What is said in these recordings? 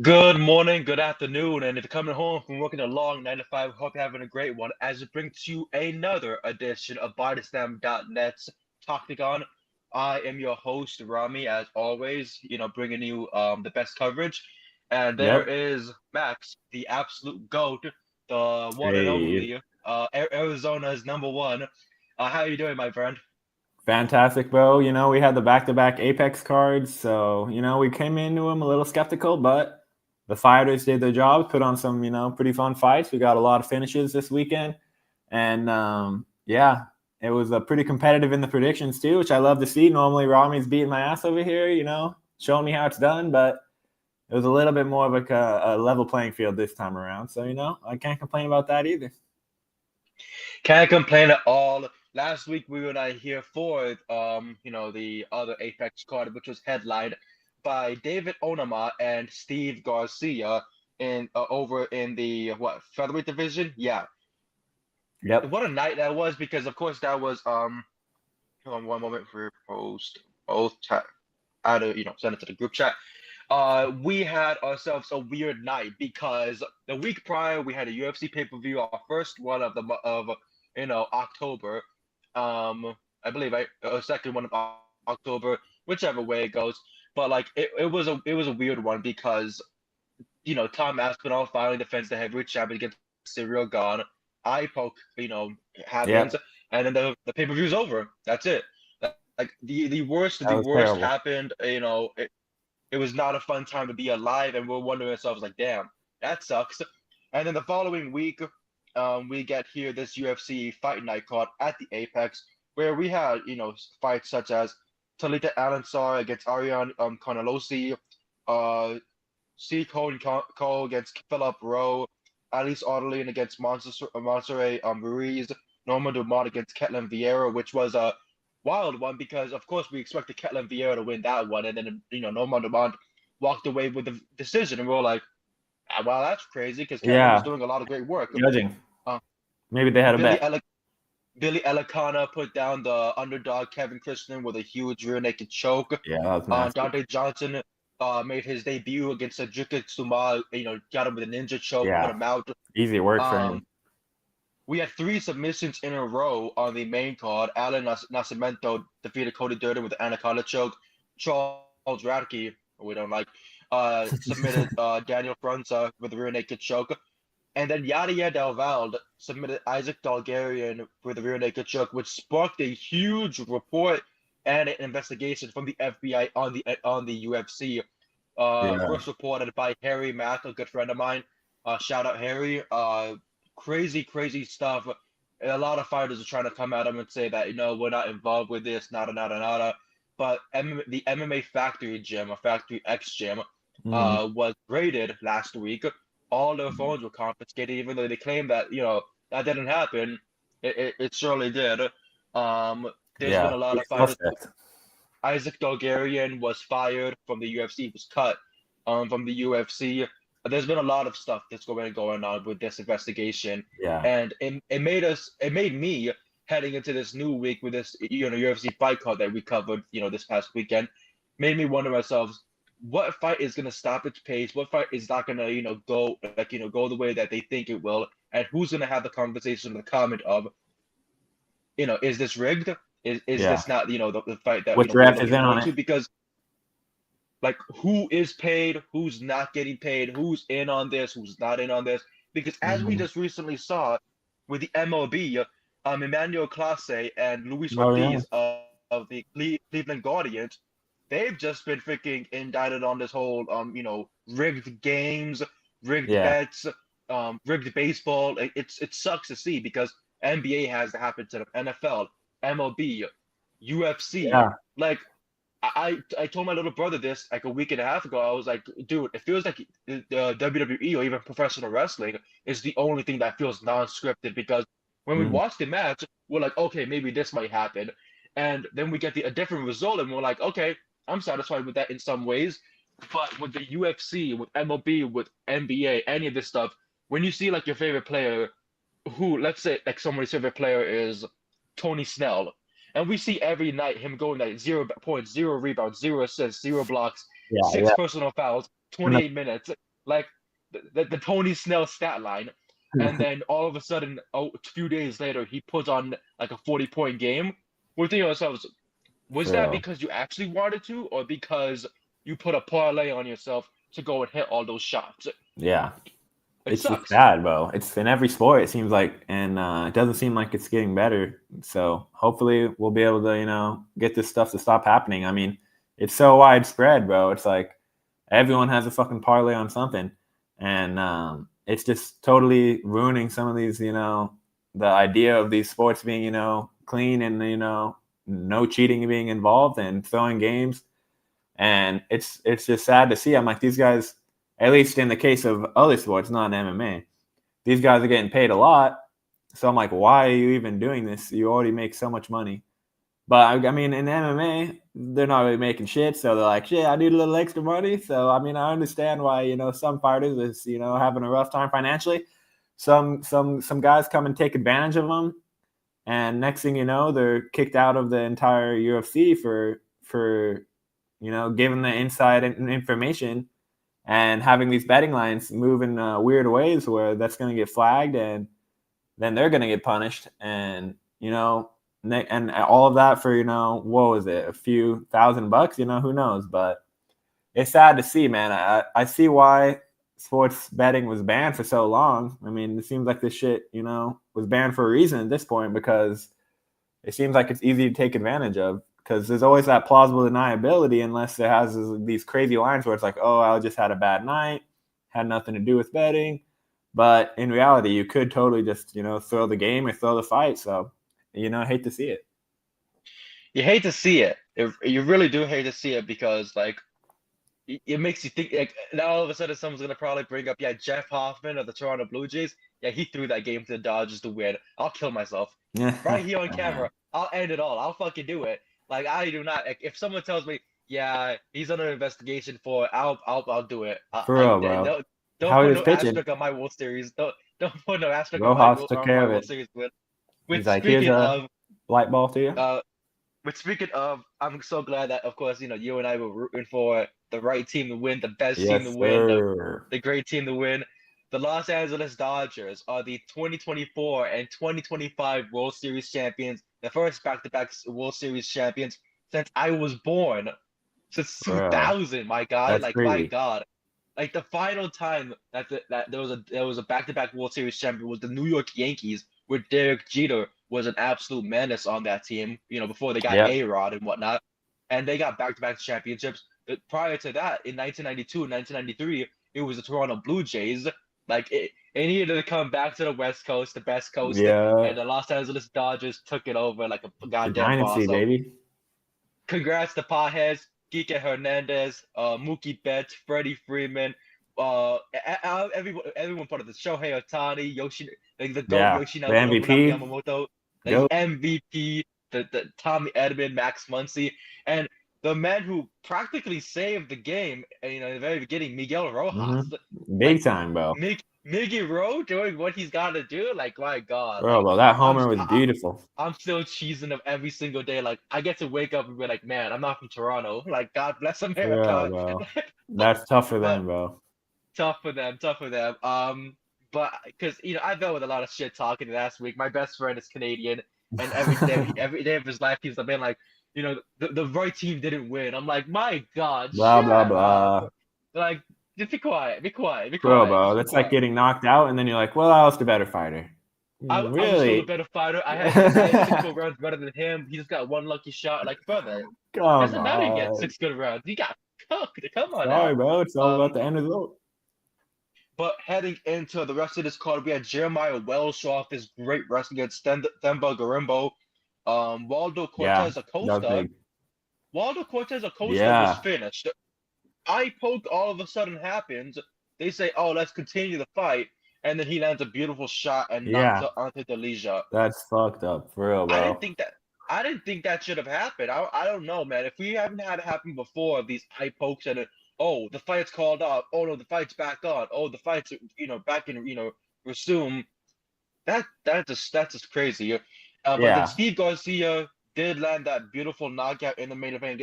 Good morning, good afternoon, and if you're coming home from working a long 9 to 5, hope you're having a great one as we bring to you another edition of BodySlamNet's Talktagon. I am your host, Rami, as always, bringing you the best coverage. And there Yep. is Max, the absolute GOAT, the one and Hey, only, Arizona's number one. How are you doing, my friend? fantastic, bro. We had the back-to-back Apex cards, so we came into them a little skeptical, but the fighters did their job, put on some pretty fun fights. We got a lot of finishes this weekend, and yeah, it was pretty competitive in the predictions too, which I love to see. Normally, Rami's beating my ass over here, showing me how it's done, but it was a little bit more of a level playing field this time around. So I can't complain about that either. Can't complain at all. Last week we were not here for the other Apex card, which was headlined by David Onama and Steve Garcia in over in the featherweight division. Yeah, Yep. what a night that was because of course that was hold on one moment for post both chat out of send it to the group chat. We had ourselves a weird night because the week prior we had a UFC pay-per-view, our first one of October. I believe a second one of October, whichever way it goes. But like it was a weird one because Tom Aspinall finally defends the heavyweight champion against Cyril Gane. I poke, happens, Yep. and then the pay-per-view's over. That's it. Like the worst of That the was worst terrible. happened. It was not a fun time to be alive, and we're wondering ourselves like, damn, that sucks. And then the following week, we get here this UFC fight night card at the Apex, where we had fights such as Talita Alansar against Ariane Carnelosi, uh, C. Cole against Philip Rowe, Alice Otterlin against Monserrat Ruiz, Norma Dumont against Ketlin Vieira, which was a wild one because, of course, we expected Ketlin Vieira to win that one, and then Norma Dumont walked away with the decision, and we were like, wow, that's crazy because Ketlin was Yeah. doing a lot of great work. Judging. Uh, Maybe they had a Billy bet. Ele Billy Elikana put down the underdog Kevin Christian with a huge rear naked choke. Yeah, that was nasty. Dante Johnson made his debut against Sajika Suma, got him with a ninja choke, put Yeah, him out. easy work for him. Um, we had three submissions in a row on the main card. Alan Nascimento defeated Cody Durden with the anaconda choke. Charles Radke, we don't like, submitted Daniel Fronza with a rear naked choke. And then Yadier Del Valde submitted Isaac Dalgarian with a rear naked choke, which sparked a huge report and an investigation from the FBI on the UFC. Yeah, First reported by Harry Mack, a good friend of mine. Shout out Harry. Crazy, crazy stuff. And a lot of fighters are trying to come at him and say that we're not involved with this, nada nada nada. But the MMA Factory Gym, a Factory X Gym, mm, was raided last week. All their phones were confiscated, even though they claim that that didn't happen. It surely did. There's been yeah. a lot He's of fighters. suspect. Isaac Dolgarian was fired from the UFC. He was cut from the UFC. There's been a lot of stuff that's going on with this investigation, Yeah. and it made me heading into this new week with this UFC fight card that we covered this past weekend, made me wonder myself what fight is gonna stop its pace, what fight is not gonna go the way that they think it will, and who's gonna have the conversation, the comment of is this rigged? Is Yeah. this not the fight that Which we're ref is looking in on forward it? to? Because like who is paid, who's not getting paid, who's in on this, who's not in on this? Because as we Mhm. just recently saw with the MLB, Emmanuel Clase and Luis Oh yeah. Ortiz of the Cleveland Guardians, they've just been freaking indicted on this whole rigged games, rigged Yeah. bets, rigged baseball. It sucks to see because NBA has to happen to the NFL, MLB, UFC. Yeah. Like I told my little brother this like a week and a half ago. I was like, dude, it feels like the WWE or even professional wrestling is the only thing that feels non-scripted because when we Mm. watch the match, we're like, okay, maybe this might happen, and then we get a different result, and we're like, okay, I'm satisfied with that in some ways, but with the UFC, with MLB, with NBA, any of this stuff, when you see like your favorite player, who let's say like somebody's favorite player is Tony Snell, and we see every night him going like 0 points, 0 rebounds, 0 assists, 0 blocks, Yeah. six Yeah. personal fouls, And the 28 minutes. like the Tony Snell stat line, and then all of a sudden, a few days later, he puts on like a 40-point game. We're thinking to ourselves, was For that real. because you actually wanted to, or because you put a parlay on yourself to go and hit all those shots? Yeah. It It's just sucks. bad, bro. It's in every sport, it seems like, and it doesn't seem like it's getting better. So hopefully we'll be able to, get this stuff to stop happening. I mean, it's so widespread, bro. It's like everyone has a fucking parlay on something, and it's just totally ruining some of these, the idea of these sports being, clean and no cheating being involved and throwing games. And it's just sad to see. I'm like, these guys, at least in the case of other sports, not in MMA, these guys are getting paid a lot. So I'm like, why are you even doing this? You already make so much money. But I mean, in MMA, they're not really making shit. So they're like, shit, I need a little extra money. So I mean, I understand why some fighters is having a rough time financially. Some guys come and take advantage of them, and next thing you know, they're kicked out of the entire UFC for giving the inside information and having these betting lines move in weird ways where that's going to get flagged, and then they're going to get punished, and and all of that for what was it, a few $1,000? Who knows? But it's sad to see, man. I see why sports betting was banned for so long. I mean, it seems like this shit was banned for a reason at this point, because it seems like it's easy to take advantage of, because there's always that plausible deniability unless it has these crazy lines where it's like, oh, I just had a bad night, had nothing to do with betting. But in reality, you could totally just, throw the game or throw the fight. So, I hate to see it. You hate to see it. You really do hate to see it because like it makes you think like now all of a sudden someone's gonna probably bring up, yeah, Jeff Hoffman of the Toronto Blue Jays. Yeah, he threw that game to the Dodgers to win. I'll kill myself right here on camera. I'll end it all. I'll fucking do it. Like I do not. Like, if someone tells me, yeah, he's under investigation for, I'll do it. For real, bro. Don't How he put was no pitching, asterisk on my World Series. Don't put no asterisk Rojas took on care my of World it. Series win. He's With like, here's speaking a of light ball to you. uh but speaking of, I'm so glad that, of course, you and I were rooting for the right team to win, the best team to Yes, win, sir. the great team to win. The Los Angeles Dodgers are the 2024 and 2025 World Series champions, the first back-to-back World Series champions since I was born, since For real. 2000. My God, That's like my crazy. God, like the final time that there was a back-to-back World Series champion was the New York Yankees, where Derek Jeter was an absolute menace on that team. Before they got Yep. A-Rod and whatnot, and they got back-to-back championships. Prior to that, in 1992 and 1993, it was the Toronto Blue Jays. Like it needed to come back to the West Coast, the best coast, Yeah. and the Los Angeles Dodgers took it over like a The goddamn dynasty, boss. So baby. congrats to Pajes, Kike Hernandez, Mookie Betts, Freddie Freeman, everyone part of the Shohei Ohtani, like the GOAT Yeah. The Nobunaga MVP. Yamamoto, the Go. MVP, the Tommy Edman, Max Muncy, and the man who practically saved the game, in the very beginning, Miguel Rojas. Big Like time, bro. Miggy Rowe doing what he's got to do. Like my God, Bro, like bro, that I'm homer was beautiful. I'm still cheesing him every single day. Like I get to wake up and be like, man, I'm not from Toronto. Like God bless For real, America. bro. That's tough for But them, bro. tough for them, tough for them. But because I've dealt with a lot of shit talking last week. My best friend is Canadian, and every day of his life he's been like, the right team didn't win. I'm like, my God, Blah, blah, shut up. blah. Like, just be quiet, be quiet, be quiet, Bro, just be that's like quiet. getting knocked out, and then you're like, well, I was the better fighter. I was still a Really? better fighter. I had 6 good rounds better than him. He just got one lucky shot. Like, brother, Come doesn't matter. You get on. 6 good rounds. He got cooked. Come on Sorry, now. bro. It's all about Um, the end result. but heading into the rest of this card, we had Jeremiah Wells show off his great wrestling against Themba Garimbo. Waldo Yeah, Cortez that was Acosta. big. Waldo Cortez Acosta was Yeah, finished. Eye poke all of a sudden happens. They say, "Oh, let's continue the fight," and then he lands a beautiful shot and knocks yeah. out Ante Delija. That's fucked up, for real, I didn't bro. think that. I didn't think that should have happened. I don't know, man. If we haven't had it happen before, these eye pokes and oh, the fight's called off. Oh no, the fight's back on. Oh, the fight's back in resume. That's just crazy. But then Yeah, Steve Garcia did land that beautiful knockout in the main event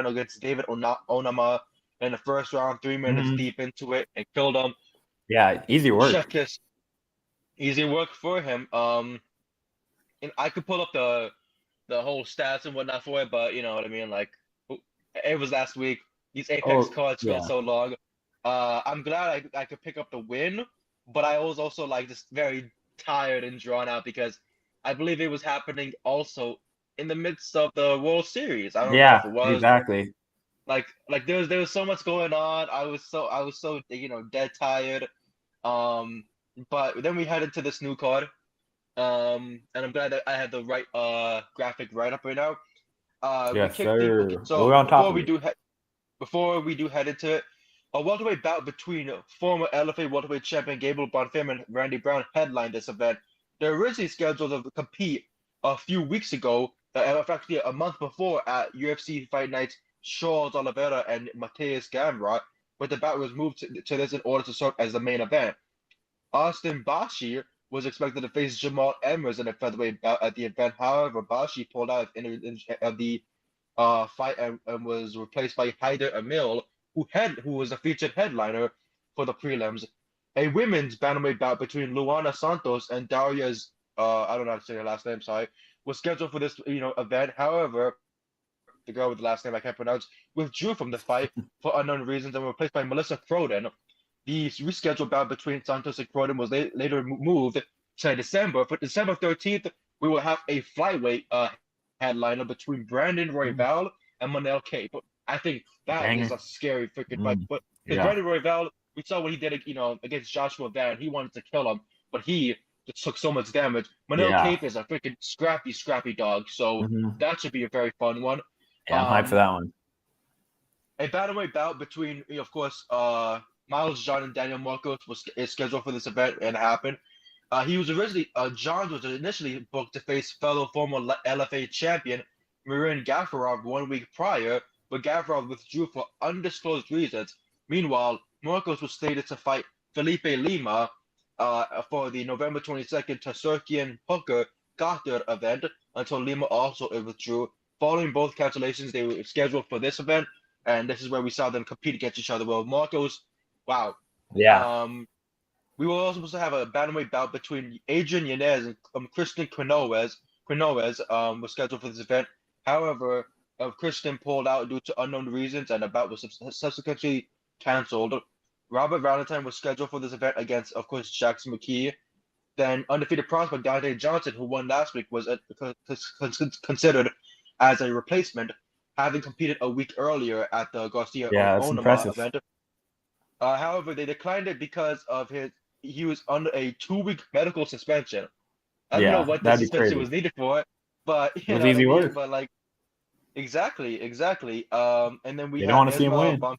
against David Onama. in the first round, 3 minutes deep into it, and killed him. Yeah, easy Chef work. kiss, easy work for him. And I could pull up the whole stats and whatnot for it, but you know what I mean. Like it was last week. These Apex Oh, cards feel yeah. so long. I'm glad I could pick up the win, but I was also like just very tired and drawn out because I believe it was happening also in the midst of the World Series. I don't know if Yeah, it was, but exactly. like there was so much going on. I was so dead tired. Um, but then we head into this new card. And I'm glad that I had the right graphic right up right now. We Yes, kicked things. Okay, sir. so We're on top of it. before we do head into it, a welterweight bout between former LFA welterweight champion Gabriel Bonfim and Randy Brown headlined this event. They were originally scheduled to compete a few weeks ago, actually a month before at UFC Fight Night, Charles Oliveira and Mateus Gamrot, but the bout was moved to this in order to serve as the main event. Austin Bashi was expected to face Jamal Emmers in a featherweight bout at the event. However, Bashi pulled out of the fight and was replaced by Haider Emil, who was a featured headliner for the prelims. A women's bantamweight bout between Luana Santos and Daria's I don't know how to say her last name, sorry, was scheduled for this event. However, the girl with the last name I can't pronounce, withdrew from the fight for unknown reasons and were replaced by Melissa Croden. The rescheduled bout between Santos and Croden was later moved to December. For December 13th, we will have a flyweight headliner between Brandon Royval and Manel Cape. I think that is Banger. a scary freaking fight. But because Yeah. Brandon Royval, we saw what he did, against Joshua Van. He wanted to kill him, but he just took so much damage. Manel Yeah. Cape is a freaking scrappy dog, so that should be a very fun one. Yeah, I'm hyped for that one. A bantamweight bout between, of course, Miles John and Daniel Marcos is scheduled for this event and happened. Johns was initially booked to face fellow former LFA champion Marin Gafarov 1 week prior, but Gafarov withdrew for undisclosed reasons. Meanwhile, Marcos was slated to fight Felipe Lima for the November 22nd Turkian Hooker Qatar event until Lima also withdrew. Following both cancellations, they were scheduled for this event, and this is where we saw them compete against each other. Well, Marcos, wow. Yeah. We were also supposed to have a bantamweight bout between Adrian Yanez and Christian Quinones. Was scheduled for this event. However, Christian pulled out due to unknown reasons, and the bout was subsequently canceled. Robert Valentine was scheduled for this event against, of course, Jackson McKee. Then undefeated prospect Dante Johnson, who won last week, was considered as a replacement, having competed a week earlier at the Garcia Yeah, that's Onama impressive. event. However, they declined it because of he was under a 2 week medical suspension. I don't know Yeah, what the that'd be suspension crazy. was needed for, but It you was know what I easy mean. work. But like exactly. And then we They don't had want to see him win.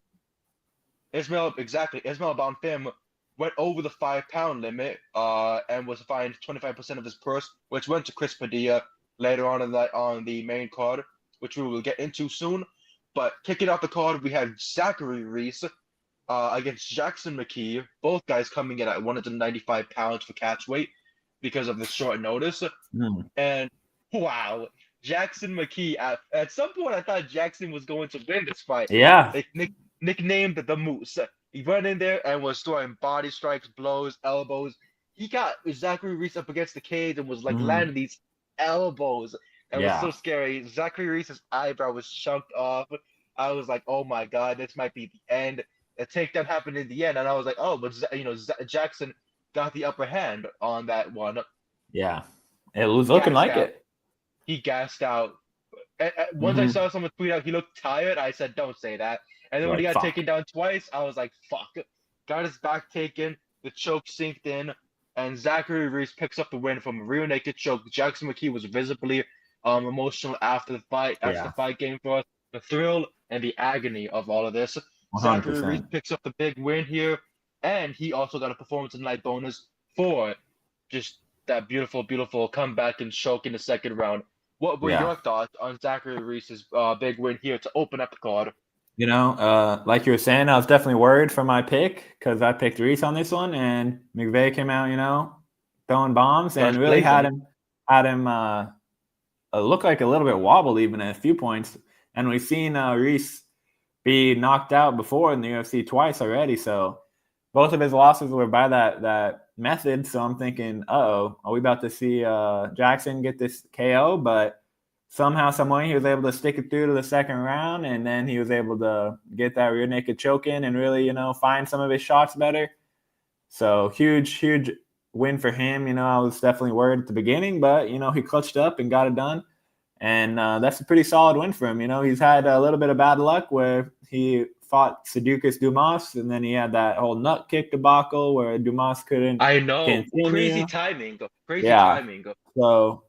Ismail Bonfim went over the 5 pound limit and was fined 25% of his purse, which went to Chris Padilla later on the main card, which we will get into soon. But kicking off the card, we had Zachary Reese against Jackson McKee, both guys coming in at 195 pounds for catch weight because of the short notice. And wow, Jackson McKee, at some point I thought Jackson was going to win this fight. Yeah. They nicknamed the Moose. He went in there and was throwing body strikes, blows, elbows. He got Zachary Reese up against the cage and was like landing these elbows. It was so Yeah. scary. Zachary Reese's eyebrow was chunked off. I was like, oh my God, this might be the end. A takedown happened in the end, and I was like, oh, but Jackson got the upper hand on that one. Yeah. It was looking like it. He gassed out. Once I saw someone tweet out he looked tired, I said, don't say that. And then when he got taken down twice, I was like, fuck. Got his back taken, the choke sinked in, and Zachary Reese picks up the win from a rear naked choke. Jackson McKee was visibly emotional after the fight. As the fight came for us, the thrill and the agony of all of this. 100%. Zachary Reese picks up the big win here, and he also got a performance of the night bonus for just that beautiful comeback and choke in the second round. What were your thoughts on Zachary Reese's big win here to open up the card? You know, like you were saying, I was definitely worried for my pick because I picked Reese on this one, and McVeigh came out, throwing bombs and really had him look like a little bit wobbled even at a few points. And we've seen Reese be knocked out before in the UFC twice already. So both of his losses were by that method. So I'm thinking, are we about to see Jackson get this KO? But somehow, some way, he was able to stick it through to the second round, and then he was able to get that rear naked choke in and really, find some of his shots better. So huge win for him. I was definitely worried at the beginning, but he clutched up and got it done. And that's a pretty solid win for him. He's had a little bit of bad luck where he fought Seducas Dumas, and then he had that whole nut kick debacle where Dumas couldn't I know. continue. Crazy timing. Timing. So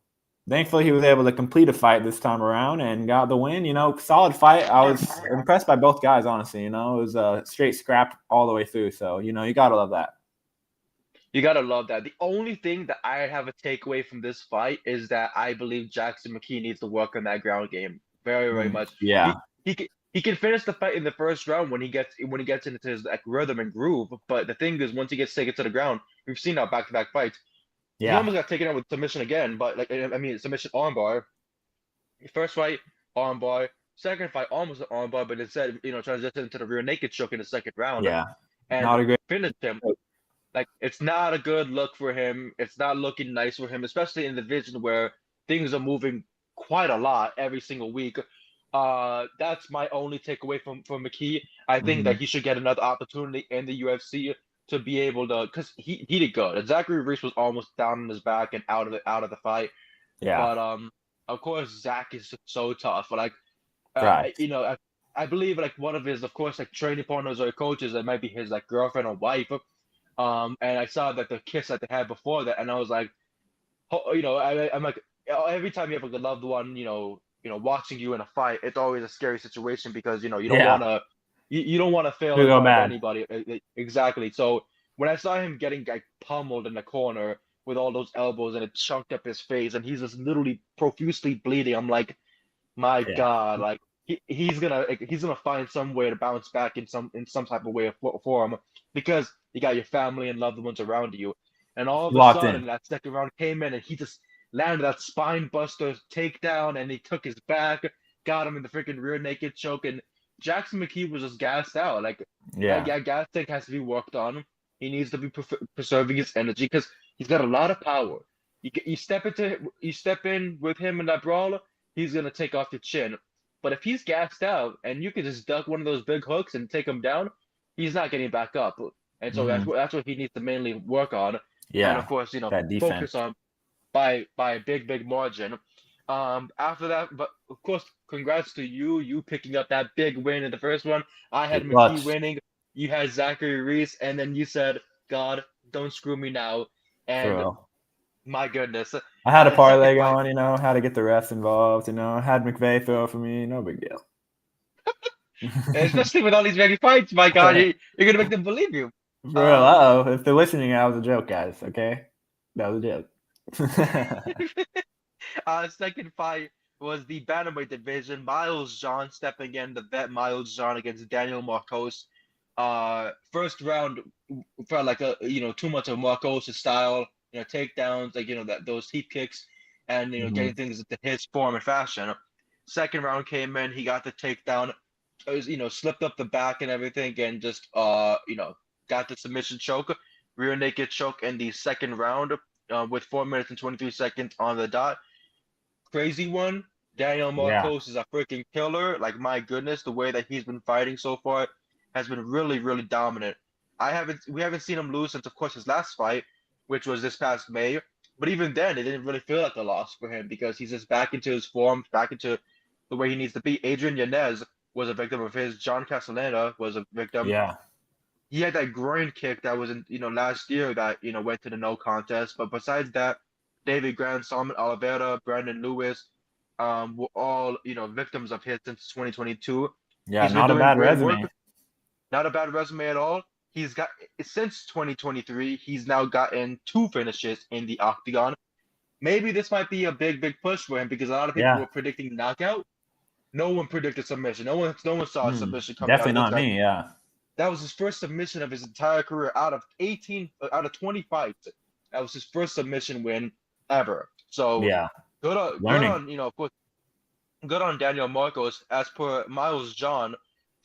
thankfully he was able to complete a fight this time around and got the win. Solid fight. I was impressed by both guys, honestly. It was a straight scrap all the way through. So, you got to love that. You gotta love that. The only thing that I have a takeaway from this fight is that I believe Jackson McKee needs to work on that ground game very, very much. Yeah, he can finish the fight in the first round when he gets into his rhythm and groove. But the thing is, once he gets taken to the ground, we've seen now back-to-back fights. Yeah, he almost got taken out with submission again. But submission armbar. First fight armbar. Second fight almost an armbar, but instead transitioned into the rear naked choke in the second round. Yeah, and not a great finished him. Like, it's not a good look for him. It's not looking nice for him, especially in the division where things are moving quite a lot every single week. That's my only takeaway from McKee. I think that he should get another opportunity in the UFC to be able to, because he did good. Zachary Reese was almost down on his back and out of the fight. Yeah. But of course, Zach is so tough. But right. I believe one of his, of course, training partners or coaches that might be his girlfriend or wife. And I saw that the kiss that they had before that, and I was like, I'm like, every time you have a loved one, watching you in a fight, it's always a scary situation because you don't want to fail in front of anybody. Exactly. So when I saw him getting pummeled in the corner with all those elbows and it chunked up his face, and he's just literally profusely bleeding, I'm like, my God, he's gonna find some way to bounce back in some type of way of form, because you got your family and loved ones around you. And all of a sudden, that second round came in and he just landed that spine buster takedown, and he took his back, got him in the freaking rear naked choke, and Jackson McKee was just gassed out. That gas tank has to be worked on. He needs to be preserving his energy because he's got a lot of power. You step in with him in that brawl, he's gonna take off your chin. But if he's gassed out and you can just duck one of those big hooks and take him down, he's not getting back up. And so that's what he needs to mainly work on. Yeah. And of course, focus on by a big margin. After that, but of course, congrats to you picking up that big win in the first one. I had McKee winning. You had Zachary Reese, and then you said, "God, don't screw me now." And my goodness, I had a parlay going. How to get the refs involved. Had McVeigh throw for me. No big deal. Especially with all these many fights, my God, you're gonna make them believe you. Bro, if they're listening, that was a joke, guys. Okay, that was a joke. Second fight was the bantamweight division. Miles John stepping in, the vet Miles John against Daniel Marcos. First round felt like too much of Marcos' style. Takedowns, those heat kicks, and getting things into his form and fashion. Second round came in, he got the takedown. It was, slipped up the back and everything, and just got the submission choke, rear naked choke in the second round, with 4 minutes and 23 seconds on the dot. Crazy one. Daniel Marcos is a freaking killer. My goodness, the way that he's been fighting so far has been really, really dominant. We haven't seen him lose since, of course, his last fight, which was this past May. But even then, it didn't really feel like a loss for him because he's just back into his form, back into the way he needs to be. Adrian Yanez was a victim of his. John Castellana was a victim. Yeah. He had that groin kick that was in, last year that, went to the no contest. But besides that, David Grant, Salman Oliveira, Brandon Lewis, were all, victims of his since 2022. Yeah, not a bad resume. Not a bad resume at all. He's got, since 2023, he's now gotten 2 finishes in the octagon. Maybe this might be a big push for him because a lot of people were predicting knockout. No one predicted submission. No one saw a submission coming. Definitely not me. Yeah. That was his first submission of his entire career out of 20 fights. That was his first submission win ever. So good on of course, good on Daniel Marcos. As per Miles John,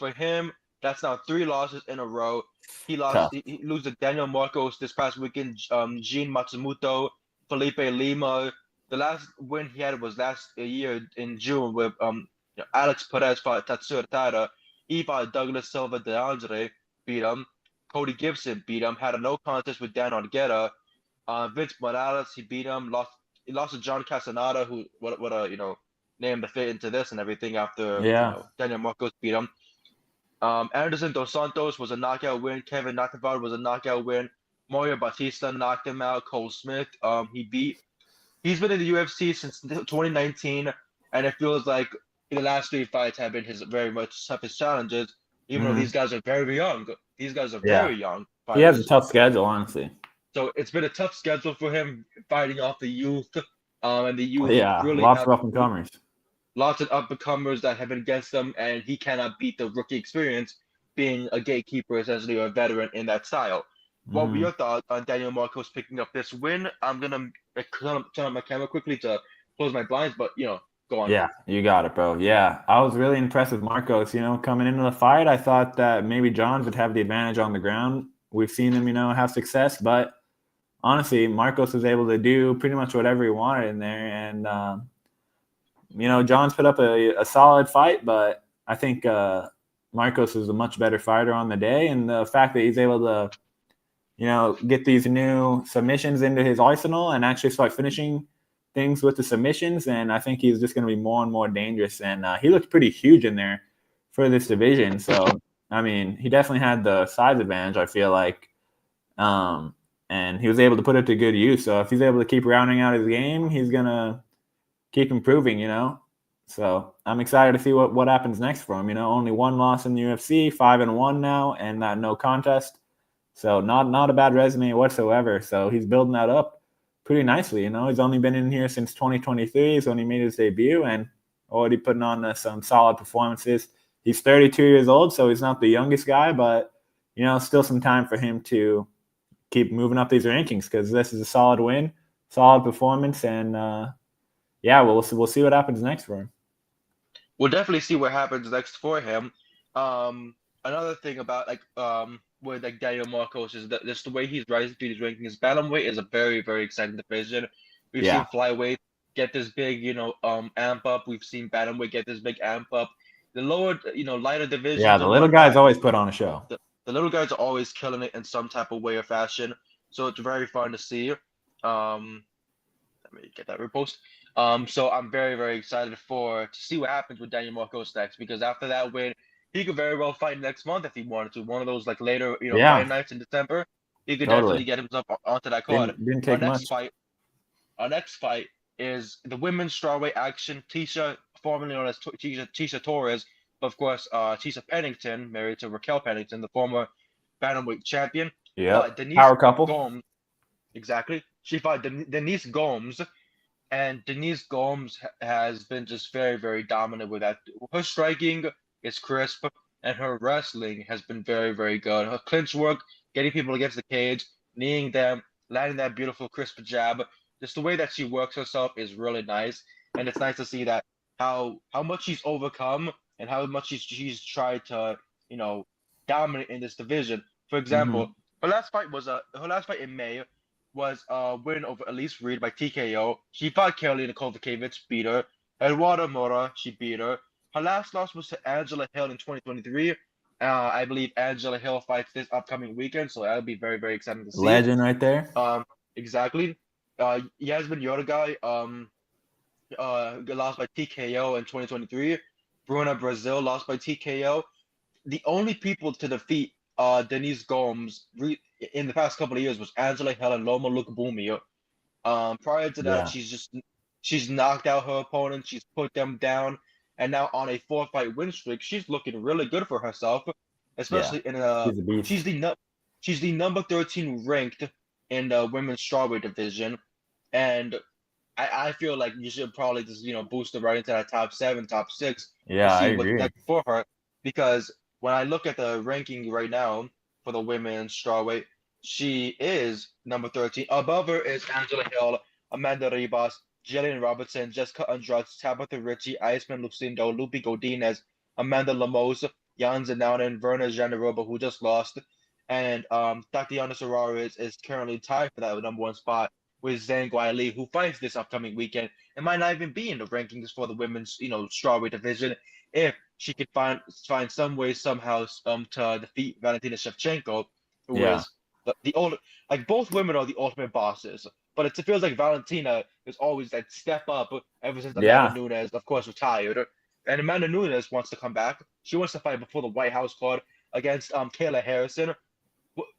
for him, that's now 3 losses in a row. He lost. Tough. He lose to Daniel Marcos this past weekend. Jean Matsumoto, Felipe Lima. The last win he had was last year in June with Alex Perez fought Tatsuro Tada. He fought Douglas Silva de Andre, beat him. Cody Gibson beat him. Had a no contest with Dan Argueta. Vince Morales, he beat him. He lost to John Castaneda, who what a name to fit into this and everything after Yeah. Daniel Marcos beat him. Anderson Dos Santos was a knockout win. Kevin Nakavard was a knockout win. Mario Batista knocked him out. Cole Smith, he's been in the UFC since 2019, and it feels like the last 3 fights have been his very much toughest challenges, even though these guys are very young. These guys are very young fighters. He has a tough schedule, honestly. So it's been a tough schedule for him fighting off the youth, and the youth really lots of up-and-comers. Lots of up-and-comers that have been against him, and he cannot beat the rookie experience being a gatekeeper, essentially, or a veteran in that style. What were your thoughts on Daniel Marcos picking up this win? I'm going to turn on my camera quickly to close my blinds, but, go on. Yeah, you got it, bro. Yeah, I was really impressed with Marcos. Coming into the fight, I thought that maybe Johns would have the advantage on the ground. We've seen him, have success, but honestly, Marcos was able to do pretty much whatever he wanted in there, and Johns put up a solid fight, but I think Marcos is a much better fighter on the day, and the fact that he's able to, get these new submissions into his arsenal and actually start finishing things with the submissions, and I think he's just going to be more and more dangerous, and he looked pretty huge in there for this division, so, I mean, he definitely had the size advantage, I feel like, and he was able to put it to good use, so if he's able to keep rounding out his game, he's going to keep improving, So I'm excited to see what happens next for him. Only 1 loss in the UFC, 5-1 now, and that no contest. So not a bad resume whatsoever. So he's building that up pretty nicely. He's only been in here since 2023. He's only made his debut and already putting on some solid performances. He's 32 years old, so he's not the youngest guy, but still some time for him to keep moving up these rankings because this is a solid win, solid performance, and we'll see what happens next for him. We'll definitely see what happens next for him. Another thing about with Daniel Marcos is that just the way he's rising through these rankings. Bantamweight is a very, very exciting division. We've seen flyweight get this big, amp up. We've seen bantamweight get this big amp up. The lower, lighter divisions. Yeah, the little guys always put on a show. The little guys are always killing it in some type of way or fashion. So it's very fun to see. Let me get that repost. So I'm very, very excited to see what happens with Daniel Marcos next, because after that win, he could very well fight next month if he wanted to. One of those later, fight nights in December. He could definitely get himself onto that card. Didn't take much. Our next fight is the women's strawweight action. Tisha, formerly known as Tisha Torres, but of course, Tisha Pennington, married to Raquel Pennington, the former bantamweight champion. Yeah, power couple. Gomes, exactly. She fought Denise Gomes. And Denise Gomes has been just very, very dominant with that. Her striking is crisp, and her wrestling has been very, very good. Her clinch work, getting people against the cage, kneeing them, landing that beautiful crisp jab. Just the way that she works herself is really nice. And it's nice to see that how much she's overcome and how much she's tried to, dominate in this division. For example, her last fight in May was a win over Elise Reed by TKO. She fought Karolina Kowalkiewicz, beat her. Eduardo Mora, she beat her. Her last loss was to Angela Hill in 2023. I believe Angela Hill fights this upcoming weekend, so that'll be very, very exciting to see. Legend right there. Exactly. Yasmin Yodagai lost by TKO in 2023. Bruna Brazil lost by TKO. The only people to defeat Denise Gomes in the past couple of years was Angela Hill and Loma Lookboonmee. Prior to that, she's knocked out her opponents, she's put them down, and now on a 4-fight win streak, she's looking really good for herself. Especially she's the number 13 ranked in the women's strawweight division, and I feel like you should probably just boost her right into that top 7, top 6. Yeah, to see I agree. what's next for her, because when I look at the ranking right now for the women's strawweight, she is number 13. Above her is Angela Hill, Amanda Ribas, Jillian Robertson, Jessica Andrade, Tabitha Ritchie, Iceman Lucindo, Lupi Godinez, Amanda Lemos, Jan Zanaunen and Verna Jandaroba, who just lost. And Tatiana Suarez is currently tied for that #1 spot with Zhang Guiley, who fights this upcoming weekend and might not even be in the rankings for the women's, strawweight division if she could find some way somehow to defeat Valentina Shevchenko, who Yeah. is the old like both women are the ultimate bosses. But it feels like Valentina is always that step up ever since Amanda Yeah. Nunes, of course, retired. And Amanda Nunes wants to come back. She wants to fight before the White House card against Kayla Harrison.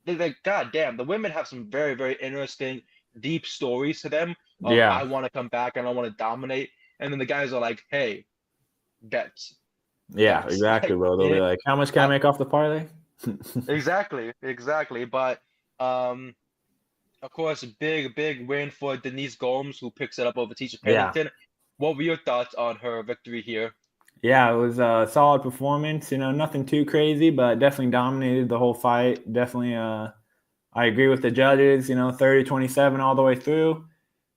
Like, God damn, the women have some very, very interesting, deep stories to them of Yeah. I want to come back and I want to dominate. And then the guys are like, hey, bets. Yeah, Bets. exactly, bro. They'll be like, how much can I make off the parlay? Exactly. But of course, a big win for Denise Gomes, who picks it up over Tisha Yeah. Pennington. What were your thoughts on her victory here? Yeah, it was a solid performance. Nothing too crazy, but definitely dominated the whole fight. Definitely, I agree with the judges. 30-27 all the way through.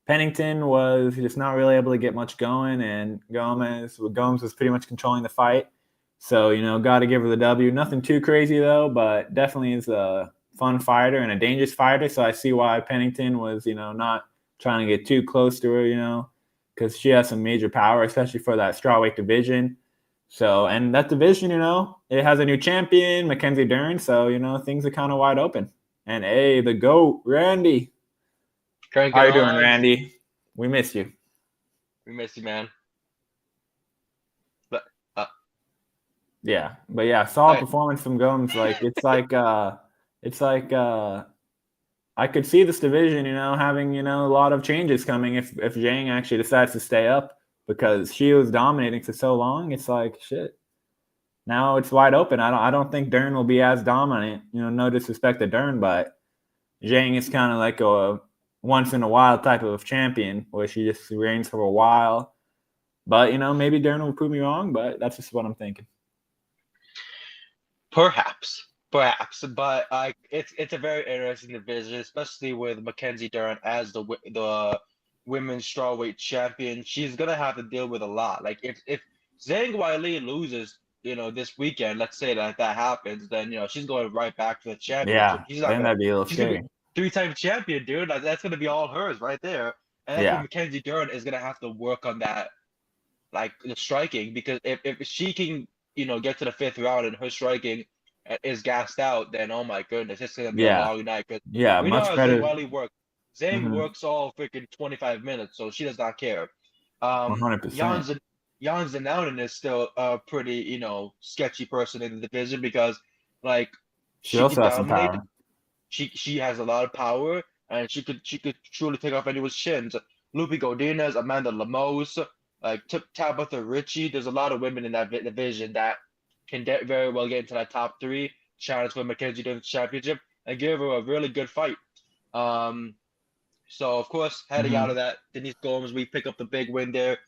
Pennington was just not really able to get much going, and Gomes was pretty much controlling the fight. So, got to give her the W. Nothing too crazy, though, but definitely is a fun fighter and a dangerous fighter. So I see why Pennington was, not trying to get too close to her, because she has some major power, especially for that strawweight division. So, and that division, it has a new champion, Mackenzie Dern. So, things are kind of wide open. And hey, the GOAT, Randy. Crank How it you doing, on. Randy? We miss you. We miss you, man. But Yeah, but yeah, solid I, performance from Gomes. I could see this division, having a lot of changes coming if Zhang actually decides to stay up, because she was dominating for so long. It's like shit. Now it's wide open. I don't think Dern will be as dominant. No disrespect to Dern, but Zhang is kind of like a once in a while type of champion where she just reigns for a while. But maybe Dern will prove me wrong, but that's just what I'm thinking. perhaps, but it's a very interesting division, especially with Mackenzie Dern as the women's strawweight champion. She's gonna have to deal with a lot. Like if Zhang Weili loses, this weekend, let's say that happens, then she's going right back to the championship. Yeah, then that'd be a little She's gonna be scary. three-time champion, dude. Like, that's gonna be all hers right there. And that's what Yeah, Mackenzie Dern is gonna have to work on, that like the striking, because if she can get to the fifth round and her striking is gassed out, then oh my goodness, it's gonna be a yeah, long night, because yeah. we know Much how Zhang better. Weili works. Zhang Mm-hmm. works all freaking 25 minutes, so she does not care. 100%. Jan Zanaunen is still a pretty sketchy person in the division, because like She she can also has some dominate. power. She has a lot of power, and she could truly take off anyone's shins. Lupi Godinez, Amanda Lemos, like Tabitha Ritchie. There's a lot of women in that division that can very well get into that top three, challenge for Mackenzie Dern's championship, and give her a really good fight. Um, so of course, heading out Mm-hmm. of that, Denise Gomes, we pick up the big win there.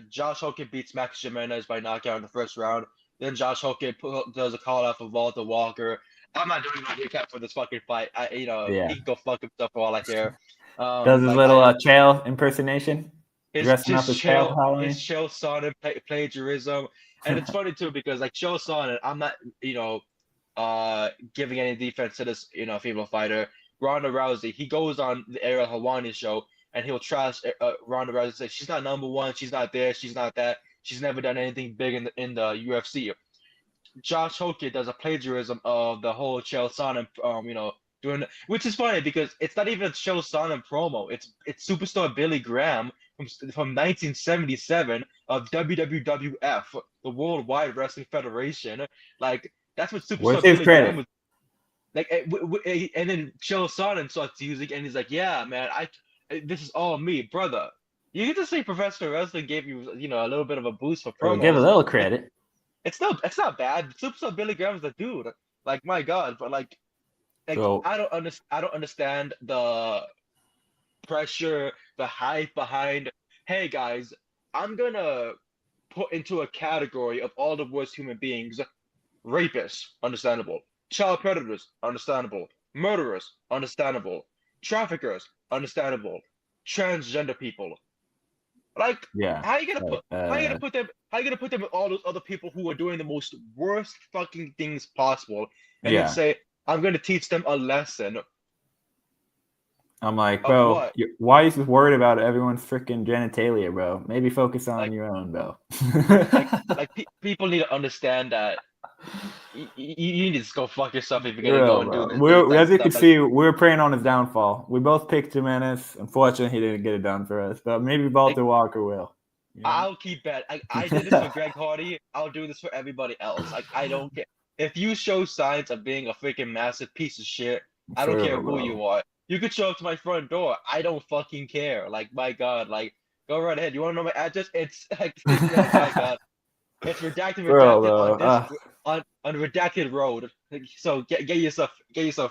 Josh Hogan beats Max Jimenez by knockout in the first round. Then Josh Hogan does a call out for Walter Walker. I'm not doing my recap for this fucking fight. Yeah. He can go fuck himself for all I care. Does his Like little Chael impersonation, dressing up as Chael for his Halloween. Chael Sonnen plagiarism, and it's funny too, because like Chael Sonnen, I'm not giving any defense to this female fighter. Ronda Rousey, he goes on the Ariel Helwani show and he'll trash Ronda Rousey, say she's not #1, she's not there, she's not that, she's never done anything big in the UFC. Josh Hogan does a plagiarism of the whole Chael Sonnen, doing, which is funny because it's not even a Chael Sonnen promo. It's superstar Billy Graham from 1977 of WWF, the Worldwide Wrestling Federation. Like, that's what Where's superstar his Billy Graham credit? was like. And then Chael Sonnen starts using, and he's like, "Yeah, man, this is all me, brother." You get to say professional wrestling gave you, a little bit of a boost for Well, give a promos. little credit. It's not bad. Superstar Billy Graham's the dude. Like, my God, but like So I don't understand the pressure, the hype behind. Hey guys, I'm gonna put into a category of all the worst human beings: rapists, understandable; child predators, understandable; murderers, understandable; traffickers, understandable; transgender people, Like, Yeah. how you gonna put how you gonna put them how you gonna put them with all those other people who are doing the most worst fucking things possible, and then Yeah. say, I'm gonna teach them a lesson I'm like, of bro, what? why are you just worried about everyone's freaking genitalia, bro? Maybe focus on Like your own, bro. people need to understand that you need to just go fuck yourself if you're gonna go Real, and do bro. this type As of you stuff. can Like see, we were praying on his downfall. We both picked Jimenez. Unfortunately, he didn't get it done for us, but maybe like Walter Walker will. You know? I'll keep bet. I did this for Greg Hardy. I'll do this for everybody else. Like I don't care if you show signs of being a freaking massive piece of shit. I don't For care real, who bro. you are. You could show up to my front door. I don't fucking care. Like my God, like go right ahead. You want to know my address? It's like oh my God. It's For real, redacted on bro. this on redacted road. So get yourself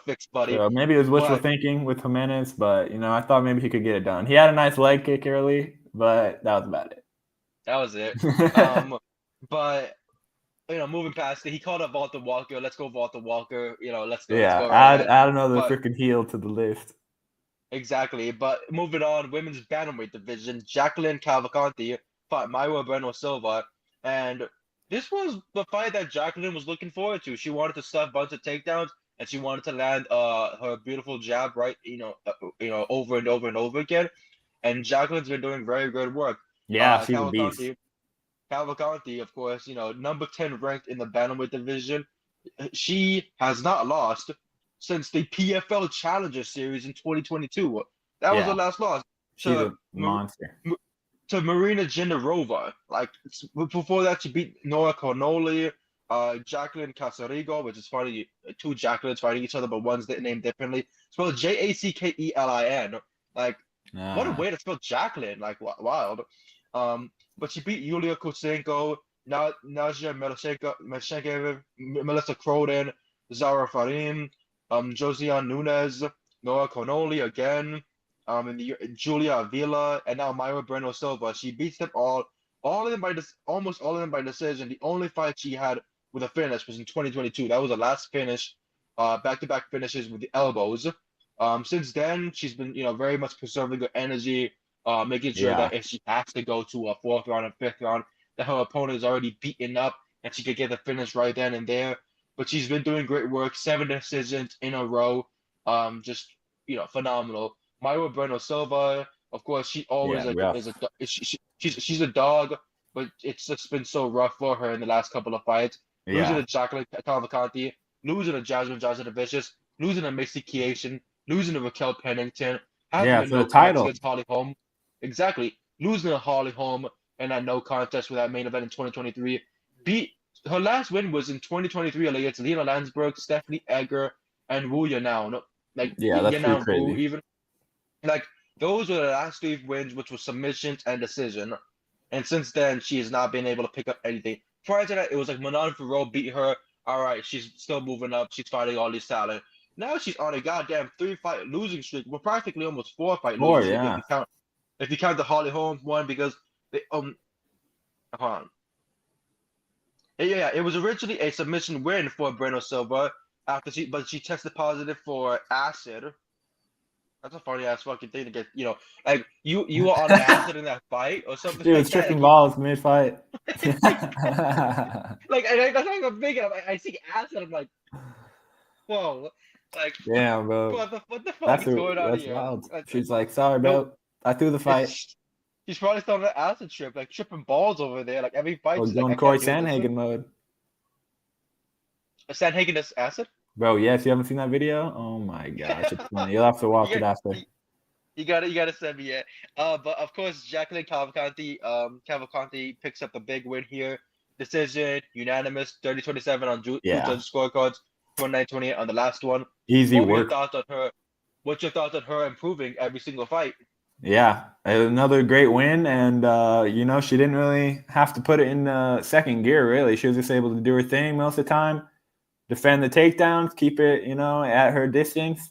fixed, buddy. So maybe it was wishful But thinking with Jimenez, but I thought maybe he could get it done. He had a nice leg kick early, but that was about that was it. it. But moving past it, he called up Walter Walker. Let's go, Walter Walker. Let's Yeah, go right ahead. add another But freaking heel to the list. exactly. But moving on, women's bantamweight division, Jacqueline Cavalcanti fought Mayra Bueno Silva, and this was the fight that Jacqueline was looking forward to. She wanted to stuff a bunch of takedowns, and she wanted to land her beautiful jab right, over and over and over again. And Jacqueline's been doing very good work. Yeah, Uh, she's a beast. Cavalcanti, Cavalcanti, of course, number 10 ranked in the bantamweight division. She has not lost since the PFL Challenger Series in 2022. That was her Yeah, last loss she's to a monster. Marina Jindarova. Like before that, she beat Nora Connolly, Jacqueline Casarigo, which is funny, two Jacquelines fighting each other, but one's named differently. Spelled Jacquelin. Like, what a way to spell Jacqueline! Like wild. But she beat Yulia Kutsenko, Nadia Melchenko, Melissa Croden, Zara Farim, Josiane Nunez, Nora Connolly again, and Julia Avila, and now Mayra Bueno Silva. She beats them all of them almost all of them by decision. The only fight she had with a finish was in 2022. That was the last finish, back-to-back finishes with the elbows. Since then, she's been, very much preserving her energy, making sure Yeah, that if she has to go to a fourth round and fifth round, that her opponent is already beaten up and she could get the finish right then and there. But she's been doing great work, 7 decisions in a row, just phenomenal. Mayra Bueno Silva, of course, she always yeah, is rough. she's a dog, but it's just been so rough for her in the last couple of fights. Losing Yeah, to Jacqueline Cavalcanti, losing to Jasmine Vicious, losing to Missy Kiation, losing to Raquel Pennington, having yeah, a for the no contest title. against Holly Holm. Exactly. Losing to Holly Holm and that no contest for that main event in 2023. Her last win was in 2023 against Lena Landsberg, Stephanie Egger, and Wu Yanao. No, like Yeah, that's pretty Yanao Wu crazy. even. Like those were the last 3 wins, which was submissions and decision. And since then, she has not been able to pick up anything. Prior to that, it was like Manon Farrow beat her. All right, she's still moving up. She's fighting all these talent. Now she's on a goddamn 3-fight losing streak. Well, practically almost 4-fight losing streak Yeah, if you count the Holly Holm one because they hold on. Yeah, it was originally a submission win for Breno Silva but she tested positive for acid. That's a funny ass fucking thing to get. Like you were on acid in that fight or something dude, like that. tripping balls mid fight. Like that's like I'm thinking. I see acid. I'm like, whoa, like Damn, bro. what the fuck is going on That's here? wild. Like, She's like, sorry, no, bro. I threw the fight. she's probably still on an acid trip, like tripping balls over there. Like every fight, Oh, she's like, going I Corey can't do this. Sandhagen mode. Sandhagen does acid. Bro, yes, you haven't seen that video? Oh my gosh, it's funny. You'll have to watch You it after. you gotta send me it. But of course, Jacqueline Cavalcanti picks up a big win here. Decision, unanimous, 30-27 on two Yeah. judge scorecards, 29-28 on the last one. Easy What were your work. thoughts on her? What's your thoughts on her improving every single fight? Yeah. Another great win. And, she didn't really have to put it in second gear, really. She was just able to do her thing most of the time, defend the takedowns, keep it, at her distance.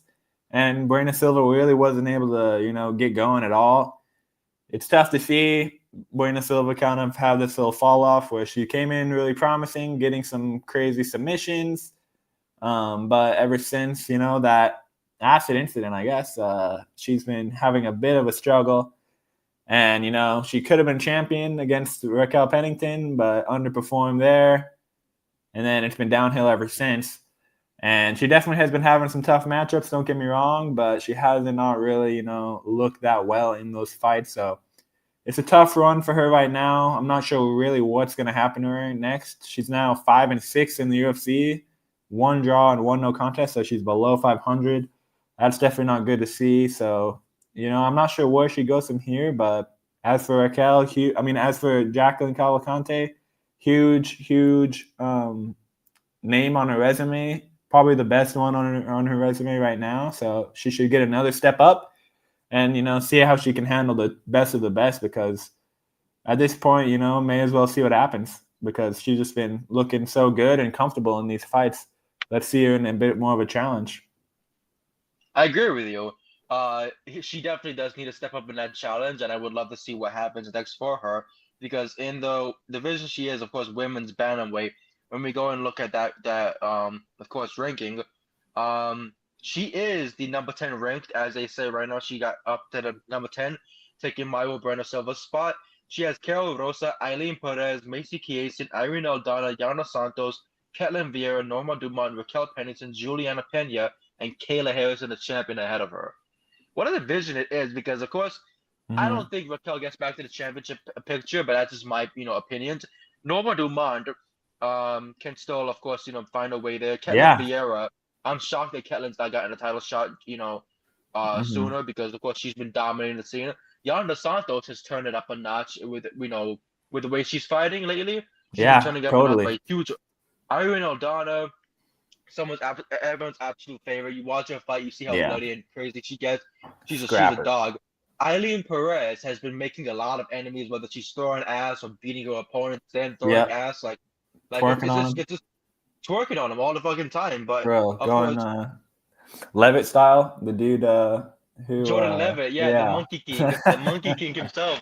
And Buena Silva really wasn't able to, get going at all. It's tough to see Buena Silva kind of have this little fall off where she came in really promising, getting some crazy submissions. But ever since, that acid incident, I guess, she's been having a bit of a struggle. And, she could have been champion against Raquel Pennington, but underperformed there. And then it's been downhill ever since. And she definitely has been having some tough matchups, don't get me wrong, but she hasn't not really, looked that well in those fights. So it's a tough run for her right now. I'm not sure really what's going to happen to her next. She's now 5-6 in the UFC, 1 draw and 1 no contest, so she's below 500. That's definitely not good to see. So, I'm not sure where she goes from here, but as for Raquel, as for Jacqueline Cavalcante, huge name on her resume, probably the best one on her resume right now. So she should get another step up and, see how she can handle the best of the best, because at this point, may as well see what happens, because she's just been looking so good and comfortable in these fights. Let's see her in a bit more of a challenge. I agree with you. She definitely does need to step up in that challenge, and I would love to see what happens next for her, because in the division she is, of course, women's bantamweight. When we go and look at that of course ranking, she is the number 10 ranked, as they say right now. She got up to the number 10, taking Mayo Brenda Silva's spot. She has Carol Rosa, Eileen Perez, Macy Chiasson, Irene Aldana, Yana Santos, Ketlin Vieira, Norma Dumont, Raquel Pennington, Juliana Pena, and Kayla Harrison, the champion, ahead of her. What a division it is, because of course I don't think Raquel gets back to the championship picture, but that's just my opinions. Norma Dumont can still, of course, find a way there. Ketlin Vieira, I'm shocked that Ketlin's not gotten a title shot, sooner, because of course she's been dominating the scene. Yana Santos has turned it up a notch with with the way she's fighting lately. She's been turning up a notch by huge. Irene Aldana, everyone's absolute favorite. You watch her fight, you see how bloody and crazy she gets. She's a dog. Eileen Perez has been making a lot of enemies, whether she's throwing ass or beating her opponent, then throwing ass, like it's just twerking on him all the fucking time. But bro, going Levitt style, the dude who Jordan Levitt, the Monkey King, the Monkey King himself.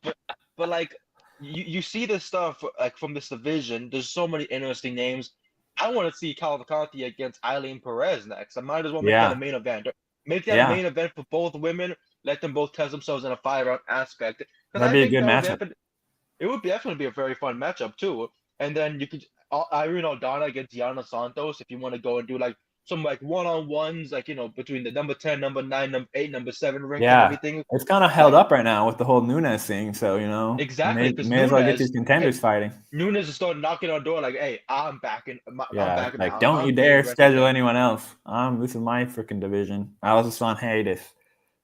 But like you see this stuff like from this division. There's so many interesting names. I want to see Cavalcante against Eileen Perez next. I might as well make that a main event. Make that a main event for both women. Let them both test themselves in a 5-round aspect. That'd be a good matchup. It would definitely be a very fun matchup too. And then you could Irene Aldana against Yana Santos if you want to go and do like some like one-on-ones, like between the number 10, number 9, number 8, number 7 rank and everything. It's kind of held up right now with the whole Nunes thing, so exactly, may as well get these contenders fighting. Nunes is starting knocking on the door like, hey, I'm back in. I'm back in like don't you dare schedule anyone else. This is my freaking division. I was just on hiatus.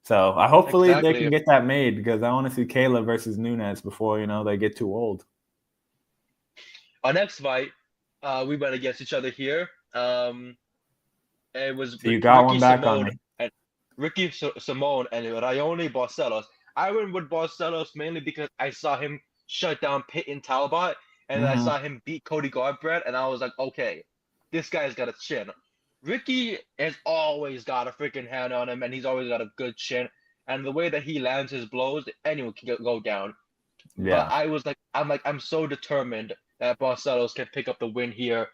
So hopefully they can get that made, because I want to see Kayla versus Nunes before they get too old. Our next fight, we went against each other here. It was so you got Ricky one back Simone on me. And Ricky Simone and Raoni Barcelos. I went with Barcelos mainly because I saw him shut down Peyton Talbot, and I saw him beat Cody Garbrandt, and I was like, okay, this guy's got a chin. Ricky has always got a freaking hand on him, and he's always got a good chin. And the way that he lands his blows, anyone can go down. Yeah. But I'm so determined that Barcelos can pick up the win here.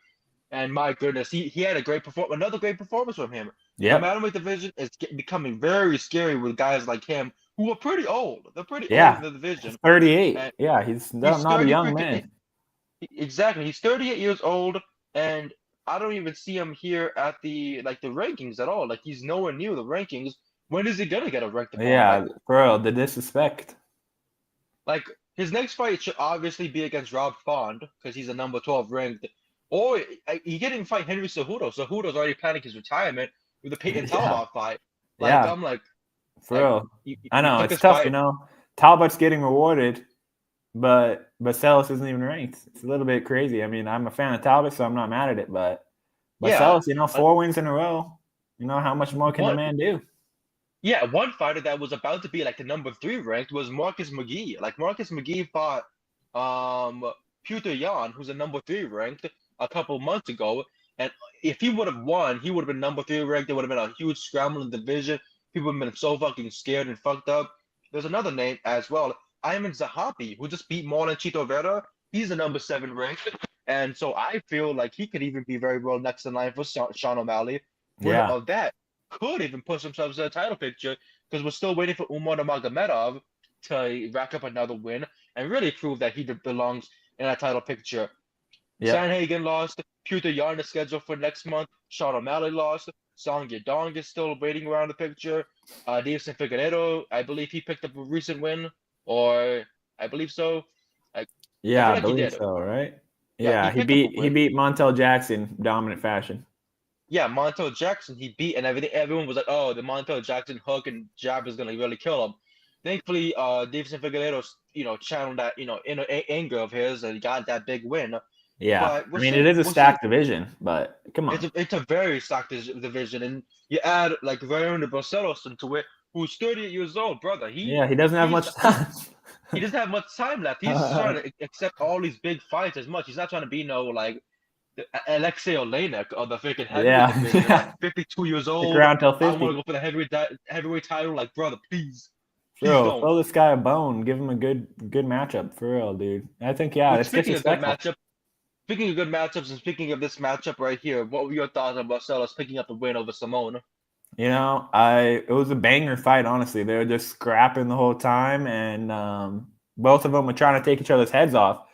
And my goodness, he had another great performance from him. Yeah. The Bantamweight division is becoming very scary with guys like him who are pretty old. They're pretty old in the division. He's 38. And he's not a young man. Exactly. He's 38 years old, and I don't even see him here at the rankings at all. Like, he's nowhere near the rankings. When is he gonna get a ranked opponent? Yeah, bro, the disrespect. Like, his next fight should obviously be against Rob Font, because he's a number 12 ranked. Or he can't even fight Henry Cejudo. Cejudo's already planning his retirement with the Peyton Talbot fight. I'm like, for real. I know it's tough. Talbot's getting rewarded, but Barcelos isn't even ranked. It's a little bit crazy. I mean, I'm a fan of Talbot, so I'm not mad at it. But Barcelos, 4 wins in a row. How much more can the man do? Yeah, one fighter that was about to be like the number 3 ranked was Marcus McGee. Like, Marcus McGee fought Petr Yan, who's a number 3 ranked, a couple months ago, and if he would have won, he would have been number 3 ranked. There would have been a huge scramble in the division. People have been so fucking scared and fucked up. There's another name as well, Ayman Zahabi, who just beat Marlon Chito Vera. He's a number 7 ranked, and so I feel like he could even be very well next in line for Sean O'Malley. Winner of that could even push themselves in the title picture, because we're still waiting for Umar Nurmagomedov to rack up another win and really prove that he belongs in that title picture. Yeah. Sanhagen lost. Petr Yan is scheduled for next month. Sean O'Malley lost. Song Yadong is still waiting around the picture. Davison Figueiredo, I believe he picked up a recent win, or I believe so. I Yeah, feel I like he believe did. so, right? Yeah, Yeah, he he picked up a beat win. Montel Jackson dominant fashion. Yeah, Montel Jackson he beat, and everything. Everyone was like, "Oh, the Montel Jackson hook and jab is gonna really kill him." Thankfully, Davison Figueiredo, channeled that, inner anger of his and got that big win. Yeah, But I mean it is a stacked division, but come on. it's a very stacked division, and you add like Raymond Barcelos into it, who's 38 years old, brother. Yeah, he doesn't have He's much he's time. he doesn't have much time left. He's just trying to accept all these big fights as much. He's not trying to be no like Alexei Olenek of the freaking heavyweight Yeah, division. Like yeah. 52 years Stick old. around till I want to 50. go for the heavyweight title. Like, brother, please Bro, don't. throw this guy a bone. Give him a good matchup for real, dude. I think But it's disrespectful. speaking of good matchups, and speaking of this matchup right here, what were your thoughts on Barcelos picking up the win over Simone? It was a banger fight. Honestly, they were just scrapping the whole time, and both of them were trying to take each other's heads off,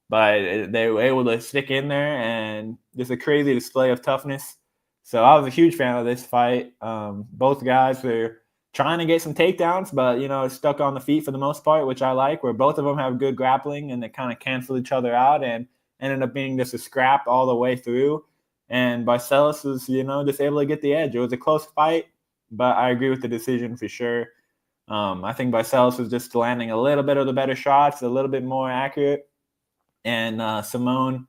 but they were able to stick in there, and just a crazy display of toughness. So I was a huge fan of this fight. Both guys were trying to get some takedowns, but stuck on the feet for the most part, which I like. Where both of them have good grappling, and they kind of cancel each other out, and ended up being just a scrap all the way through. And Barcelos was, just able to get the edge. It was a close fight, but I agree with the decision for sure. I think Barcelos was just landing a little bit of the better shots, a little bit more accurate. And Simone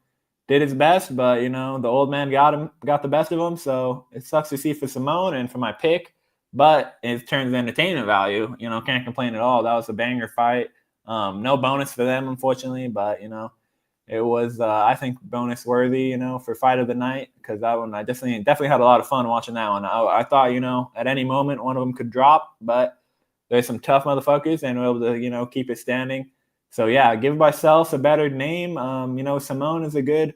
did his best, but, the old man got the best of him. So it sucks to see for Simone and for my pick, but in terms of entertainment value, can't complain at all. That was a banger fight. No bonus for them, unfortunately, but, it was, I think, bonus worthy, for fight of the night, because that one I definitely had a lot of fun watching that one. I thought, at any moment one of them could drop, but there's some tough motherfuckers, and we're able to, keep it standing. So yeah, give Barcelos a better name. Simone is a good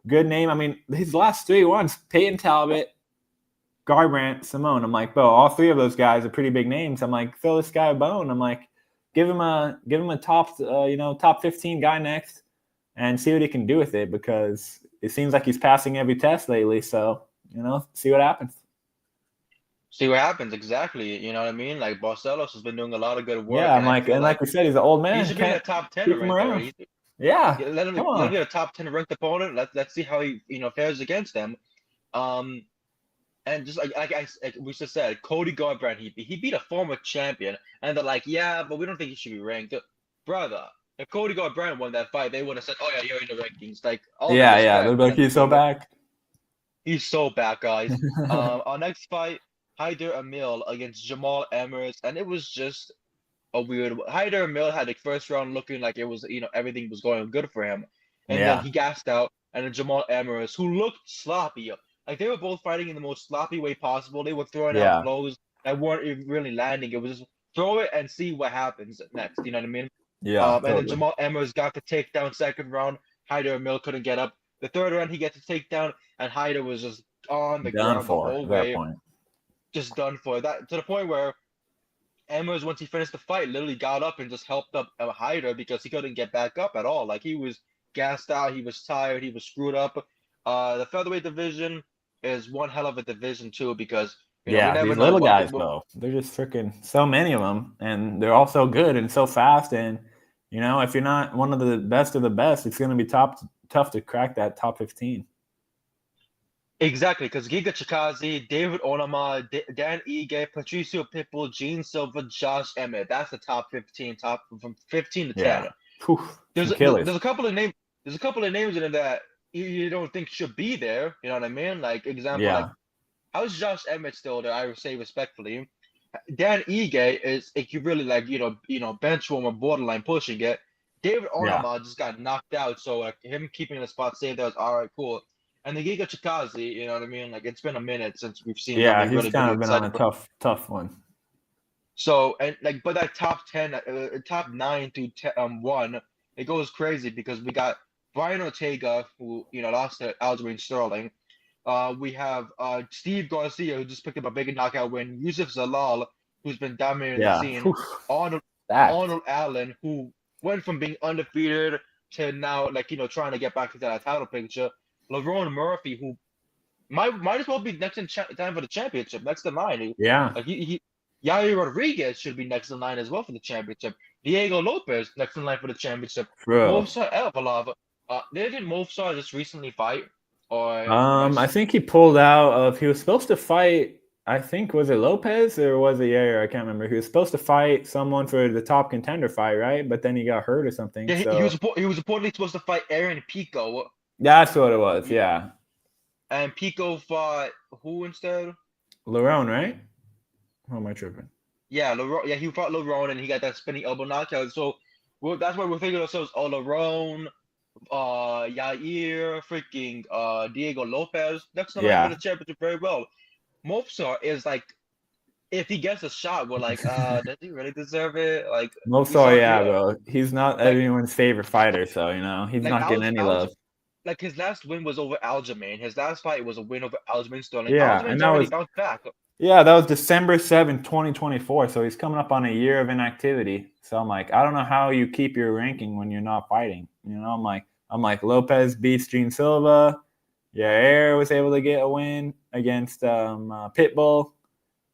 name. I mean, his last 3 ones: Peyton Talbot, Garbrandt, Simone. I'm like, bro, all 3 of those guys are pretty big names. I'm like, throw this guy a bone. I'm like, give him a top, top 15 guy next, and see what he can do with it, because it seems like he's passing every test lately. So, see what happens. See what happens, exactly. You know what I mean? Like, Barcelos has been doing a lot of good work, Yeah, and I feel like we said, he's an old he man. should be in Can't the top 10 keep him right there. around. Yeah, Let him come on. get a top 10 ranked opponent. Let's see how he fares against them. And just like we just said, Cody Garbrandt, he beat a former champion, and they're like, yeah, but we don't think he should be ranked, brother. If Cody Garbrandt won that fight, they would have said, oh yeah, you're in the rankings. Like, all the Yeah. They're respect, like, he's so back. He's so back, guys. Our next fight, Haider Emil against Jamal Emers, and it was just a weird. Haider Emil had the first round looking like it was, everything was going good for him, and then Yeah. he gassed out, and then Jamal Emers, who looked sloppy, like they were both fighting in the most sloppy way possible. They were throwing out Yeah. blows that weren't even really landing. It was just throw it and see what happens next. You know what I mean? Yeah. And then Totally. Jamal Emers got the takedown second round. Haider Emil couldn't get up. The third round, he gets a takedown, and Haider was just on the Done ground the for whole at that way, point. just done for. That to the point where Emers, once he finished the fight, literally got up and just helped up Haider because he couldn't get back up at all. Like, he was gassed out, he was tired, he was screwed up. The featherweight division is one hell of a division too, because we never these know little what guys, though, they're just freaking so many of them, and they're all so good and so fast. And if you're not one of the best, it's going to be tough to crack that top 15. Exactly, because Giga Chikazi, David Onama, Dan Ige, Patricio Pitbull, Gene Silva, Josh Emmett. That's the top 15, top from 15 to 10. Yeah. Whew, There's killers. a couple of names. There's a couple of names in it that you don't think should be there. You know what I mean? Like, example, like, how's Josh Emmett still there? I would say respectfully. Dan Ige is, if you really like, bench warmer, borderline pushing it. David Onama just got knocked out, so like him keeping the spot safe, that was all right, cool. And the Giga Chikazi, you know what I mean? Like, it's been a minute since we've seen Yeah, something he's really kind good of been inside. on a tough one. So, and like, but that top 10, top 9 to 1, it goes crazy because we got Brian Ortega, who lost to Aljamain Sterling. We have Steve Garcia, who just picked up a big knockout win. Yusuf Zalal, who's been dominating the scene. Arnold Allen, who went from being undefeated to now, like, trying to get back into that title picture. Lerone Murphy, who might as well be next in time for the championship, next in line. Yeah. Like Yair Rodriguez should be next in line as well for the championship. Diego Lopez next in line for the championship. Bro. Movsar Evlov. Didn't Movsar just recently fight? Or I think he pulled out of. He was supposed to fight. I think was it Lopez or was it Yair? I can't remember. He was supposed to fight someone for the top contender fight, right? But then he got hurt or something. Yeah, so he was reportedly supposed to fight Aaron Pico. That's what it was. Yeah. And Pico fought who instead? Lerone, right? How am I tripping? Yeah, Lerone. Yeah, he fought Lerone and he got that spinning elbow knockout. So that's why we're thinking to ourselves, oh, Lerone, Yair, freaking Diego Lopez. Next in line for the championship very well. Movsar is like, if he gets a shot, we're like, does he really deserve it? Like Movsar, yeah, bro. He's not everyone's favorite fighter, so he's like not getting any love. Like his last win was over Aljamain. His last fight was a win over Aljamain Sterling. Yeah, Aljamain's already bounced back. Yeah, that was December 7th, 2024. So he's coming up on a year of inactivity. So I'm like, I don't know how you keep your ranking when you're not fighting. I'm like Lopez beats Gene Silva. Yair was able to get a win against Pitbull.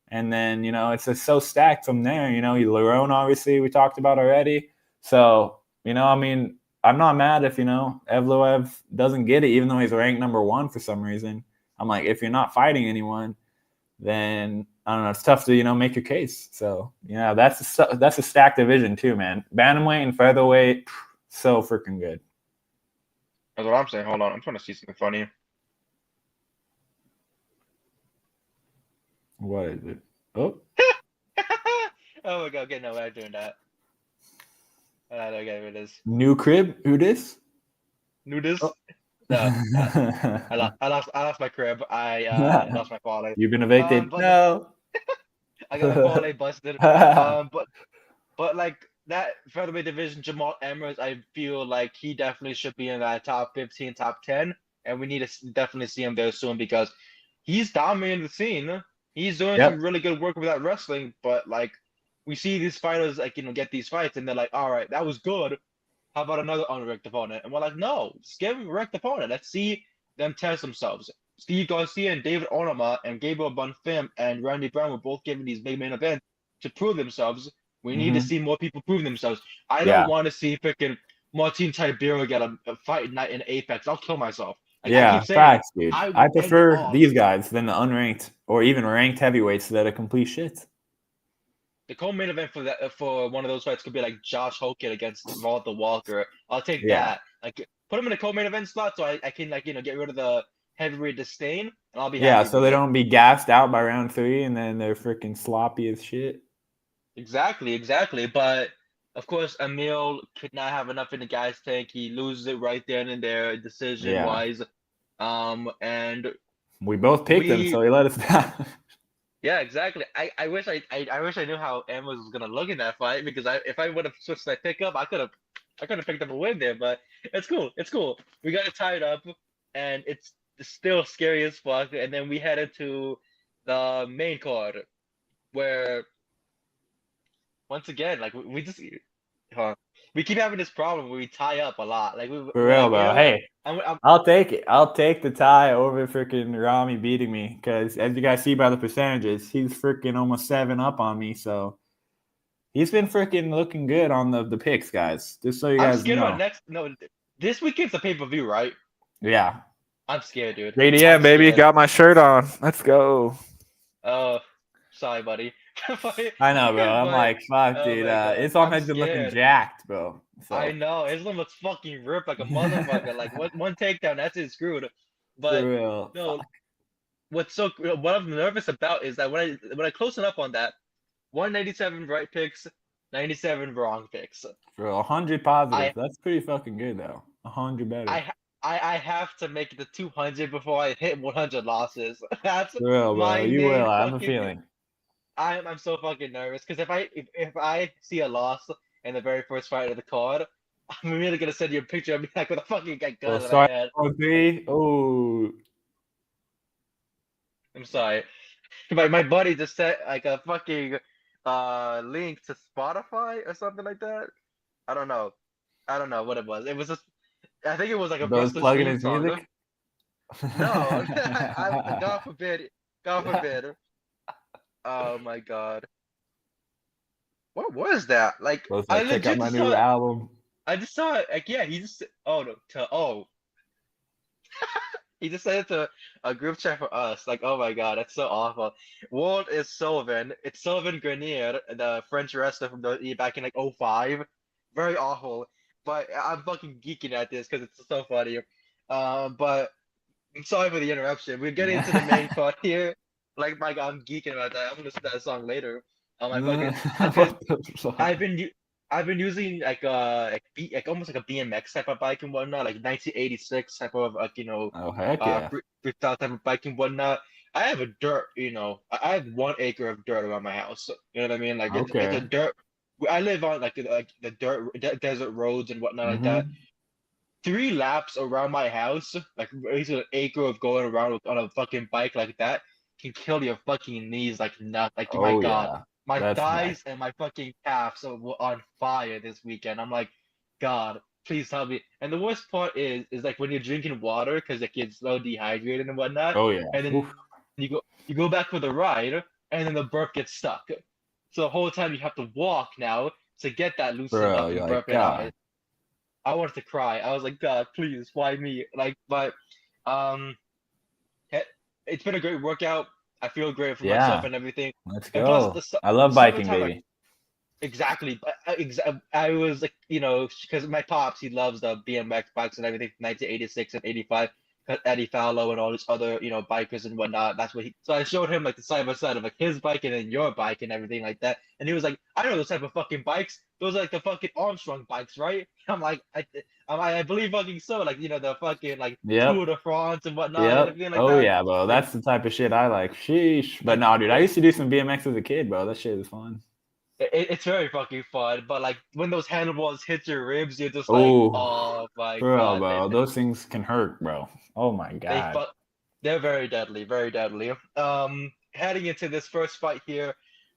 And then, it's just so stacked from there. Lerone, obviously, we talked about already. So, I'm not mad if, Evloev doesn't get it, even though he's ranked number 1 for some reason. I'm like, if you're not fighting anyone, then I don't know. It's tough to make your case. So that's a stacked division too, man. Bantamweight and featherweight, so freaking good. That's what I'm saying. Hold on, I'm trying to see something funny. What is it? Oh. Oh my god! Okay, no, we're not doing that. Okay, it is. New crib? Who this? Nudist? Oh. No, I lost my crib. I lost my parlay. You've been evicted. No. I got my parlay busted. But like that featherweight division, Jamal Emmers, I feel like he definitely should be in that top 15, top 10, and we need to definitely see him there soon because he's dominating the scene. He's doing some really good work with that wrestling, but like we see these fighters like get these fights and they're like, all right, that was good. How about another unranked opponent? And we're like, no, just give him a ranked opponent. Let's see them test themselves. Steve Garcia and David Onama and Gabriel Bonfim and Randy Brown were both given these big main events to prove themselves. We need to see more people prove themselves. I don't want to see freaking Martin Tibero get a fight night in Apex. I'll kill myself. Like, yeah, facts, dude. I prefer these guys than the unranked or even ranked heavyweights that are complete shit. The co-main event for one of those fights could be like Josh Hogan against Walter Walker. I'll take that. Like put him in a co-main event slot so I can get rid of the heavyweight disdain and I'll be happy. Yeah, so they don't be gassed out by round 3 and then they're freaking sloppy as shit. Exactly. But of course, Emil could not have enough in the guy's tank. He loses it right then and there, decision-wise. And we both picked him, so he let us down. Yeah, exactly. I wish I knew how Amos was gonna look in that fight because if I would have switched that pickup, I could have picked up a win there. But it's cool. We got it tied up, and it's still scary as fuck. And then we headed to the main card, where once again, like we just we keep having this problem where we tie up a lot. Like for real, bro. Hey, I'll take it. I'll take the tie over freaking Rami beating me because, as you guys see by the percentages, he's freaking almost 7 up on me. So he's been freaking looking good on the picks, guys. Just so you guys know. This weekend's a pay-per-view, right? Yeah. I'm scared, dude. JDM, baby, got my shirt on. Let's go. Oh, sorry, buddy. I know, bro. I'm like, fuck, dude. Islam has been looking jacked, bro. So. I know. Islam looks fucking ripped like a motherfucker. Like one takedown, that's it, screwed. But for real. No, what I'm nervous about is that when I close up on that, 197 right picks, 97 wrong picks. For 100 positives, that's pretty fucking good though. 100 better. I have to make it to 200 before I hit 100 losses. That's for real, bro. You will. I have a feeling. I'm so fucking nervous because if I see a loss in the very first fight of the card, I'm really gonna send you a picture of me like with a fucking gun in my head. Oh, I'm sorry. My buddy just set like a fucking link to Spotify or something like that. I don't know. I don't know what it was. It was just I think it was like a Those wrestler's plugging theme his song. music. No, God forbid. God forbid. Oh my God. What was that? Like Was I like, check out legit my just new saw album. I just saw it. Like, yeah, he just he just sent it to a group chat for us. Like, oh my God, that's so awful. What is Sullivan? It's Sullivan Grenier, the French wrestler from the back in like '05. Very awful. But I'm fucking geeking at this because it's so funny. But I'm sorry for the interruption. We're getting into the main part here. Like, my God, I'm geeking about that. I'm gonna listen to that song later. I fucking, because What the fuck? I've been using like almost like a BMX type of bike and whatnot, like 1986 type of like Oh heck yeah. freestyle type of bike and whatnot. I have a dirt, I have 1 acre of dirt around my house. You know what I mean? Like it's a Okay. dirt. I live on like the dirt desert roads and whatnot like that. Mm-hmm. 3 laps around my house, like at least an acre of going around on a fucking bike like that, can kill your fucking knees like nothing. Like my Oh God, yeah. my That's thighs fact. and my fucking calves were on fire this weekend. I'm like, God, please help me. And the worst part is like when you're drinking water because like you're so dehydrated and whatnot, Oh yeah. and then Oof. you go back for the ride, and then the burp gets stuck. So the whole time you have to walk now to get that loosened Bro, up you're and like, burp it out. God. I wanted to cry. I was like, God, please, why me? Like, but um, it, it's been a great workout. I feel great for myself Yeah. and everything. Let's And plus, go. I love the biking, summertime, like baby. exactly. But I was like, because my pops, he loves the BMX bikes and everything from 1986 and '85. Eddie Fallow and all these other, bikers and whatnot. That's what he. So I showed him like the side by side of like his bike and then your bike and everything like that. And he was like, "I know those type of fucking bikes. Those are like the fucking Armstrong bikes, right?" I'm like, I believe fucking so. Like the fucking like Tour Yep. de France and whatnot and Yep. everything like Oh that. yeah, bro. Like That's the type of shit I like. Sheesh. But like no, dude, I used to do some BMX as a kid, bro. That shit is fun. it's very fucking fun. But like when those handlebars hit your ribs, you're just like, Oh, oh my bro, God, bro. Those things can hurt, bro. Oh my they God. fu- they're very deadly, very deadly. Heading into this first fight here,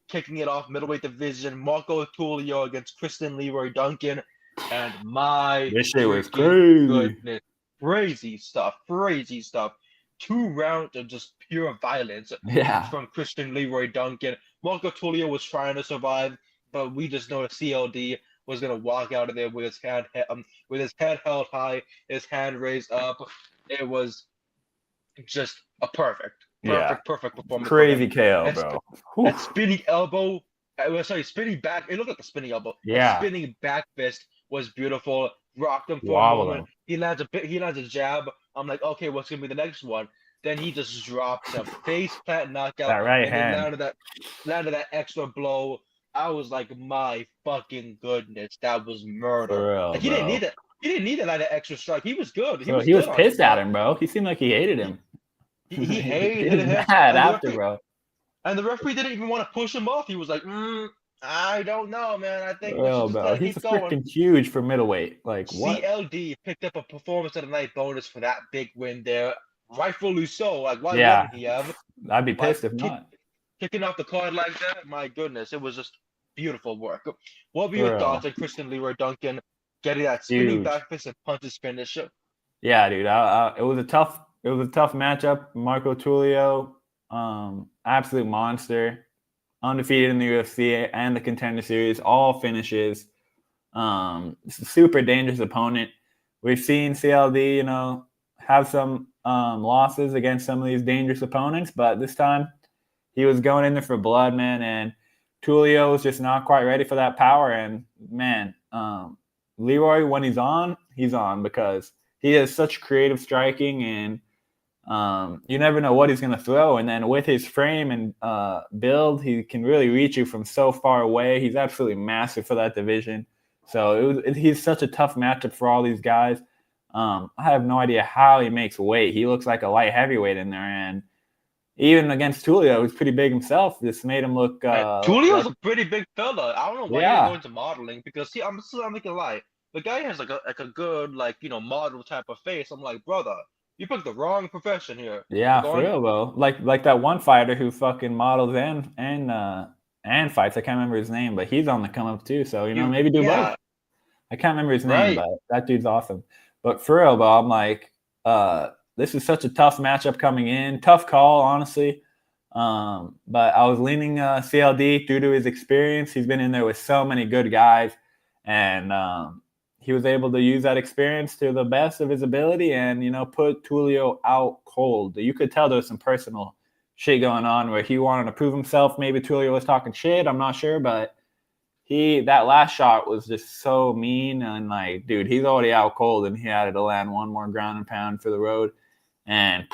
kicking it off middleweight division, Marco Tulio against Kristen Leroy Duncan, and my This shit was freaking crazy. goodness, crazy stuff, crazy stuff. 2 rounds of just pure violence Yeah. from Kristen Leroy Duncan. Marco Tulio was trying to survive, but we just know CLD was gonna walk out of there with his head held high, his hand raised up. It was just a Yeah. perfect performance for him. Crazy KO, That's bro. Whew. that spinning elbow. Sorry, spinning back. It looked like a spinning elbow. That Yeah. spinning back fist was beautiful. Rocked him for a moment. Wobbling. He lands a jab. I'm like, okay, what's gonna be the next one? Then he just drops a face plant knockout, That right and then hand. landed that extra blow. I was like, my fucking goodness, that was murder. For real, Like he didn't need bro. that. He didn't need that extra strike. He was good. He Bro, was he was good on it, pissed at but him, bro. He seemed like he hated he him. he He hated was him, mad and after, bro. the referee didn't even want to push him off. He was like, I don't know, man. I think we should Bro, just bro. let it He's keep a going. freaking huge for middleweight. Like, what? CLD picked up a performance of the night bonus for that big win there. Rightfully so. Like, why Yeah. wouldn't he have? I'd be Like, pissed if not. kicking off the card like that, my goodness, it was just beautiful work. What were For your thoughts real. on Kristen Leroy Duncan getting that spinning Huge. back fist and punches finish? Yeah, dude. It was a tough matchup. Marco Tulio, absolute monster, undefeated in the UFC and the Contender Series, all finishes. Super dangerous opponent. We've seen CLD, have some losses against some of these dangerous opponents, but this time he was going in there for blood, man. And Tulio was just not quite ready for that power. And man, Leroy, when he's on because he has such creative striking, and you never know what he's going to throw. And then with his frame and build, he can really reach you from so far away. He's absolutely massive for that division. So he's such a tough matchup for all these guys. I have no idea how he makes weight. He looks like a light heavyweight in there, and even against Tulio, who's pretty big himself, just made him look Julio's like, a pretty big fella. I don't know why you didn't go yeah, into modeling because see, I'm not gonna lie. The guy has like a good like model type of face. I'm like, brother, you picked the wrong profession here. yeah, You're for going real, bro. Like that one fighter who fucking models and and fights. I can't remember his name, but he's on the come up too. So maybe do both. Yeah, I can't remember his name, right. but that dude's awesome. But for real, Bob, I'm like, this is such a tough matchup coming in. Tough call, honestly. But I was leaning CLD due to his experience. He's been in there with so many good guys, and he was able to use that experience to the best of his ability and, put Tulio out cold. You could tell there was some personal shit going on where he wanted to prove himself. Maybe Tulio was talking shit. I'm not sure, but that last shot was just so mean. And like, dude, he's already out cold and he had to land one more ground and pound for the road. And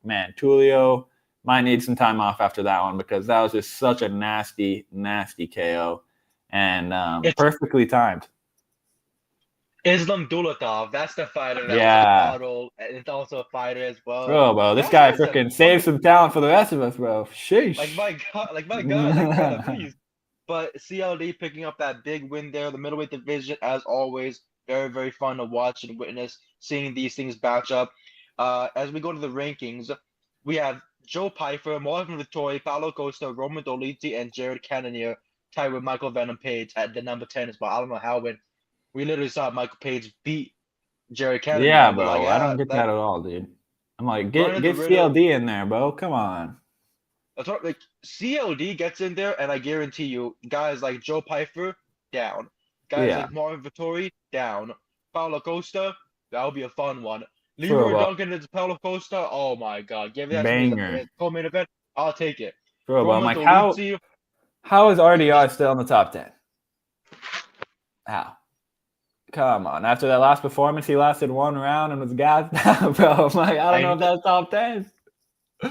man, Tulio might need some time off after that one because that was just such a nasty, nasty KO and perfectly timed. Islam Dulatov, that's the fighter that was a model, and it's also a fighter as well. Bro, this guy freaking saved some talent for the rest of us, bro. Sheesh. Like my God, please. But CLD picking up that big win there, the middleweight division, as always, very, very fun to watch and witness, seeing these things match up. As we go to the rankings, we have Joe Pyfer, Marvin Vittori, Paulo Costa, Roman Doliti, and Jared Cannonier tied with Michael Venom Page at the number 10 as well. I don't know how, when we literally saw Michael Page beat Jared Cannonier. Yeah, bro. I don't get that at all, dude. I'm like, get CLD in there, bro. Come on. That's what, like, CLD gets in there, and I guarantee you, guys like Joe Pyfer, down. Guys like Marvin Vittori, down. Paulo Costa, that'll be a fun one. Leroy Duncan and Paulo Costa, oh my God. Give that to me as a co-main event, I'll take it. Bro, I'm like, how is RDR still in the top 10? How? Come on. After that last performance, he lasted one round and was gassed down, bro. I'm like, I don't know if that's top 10.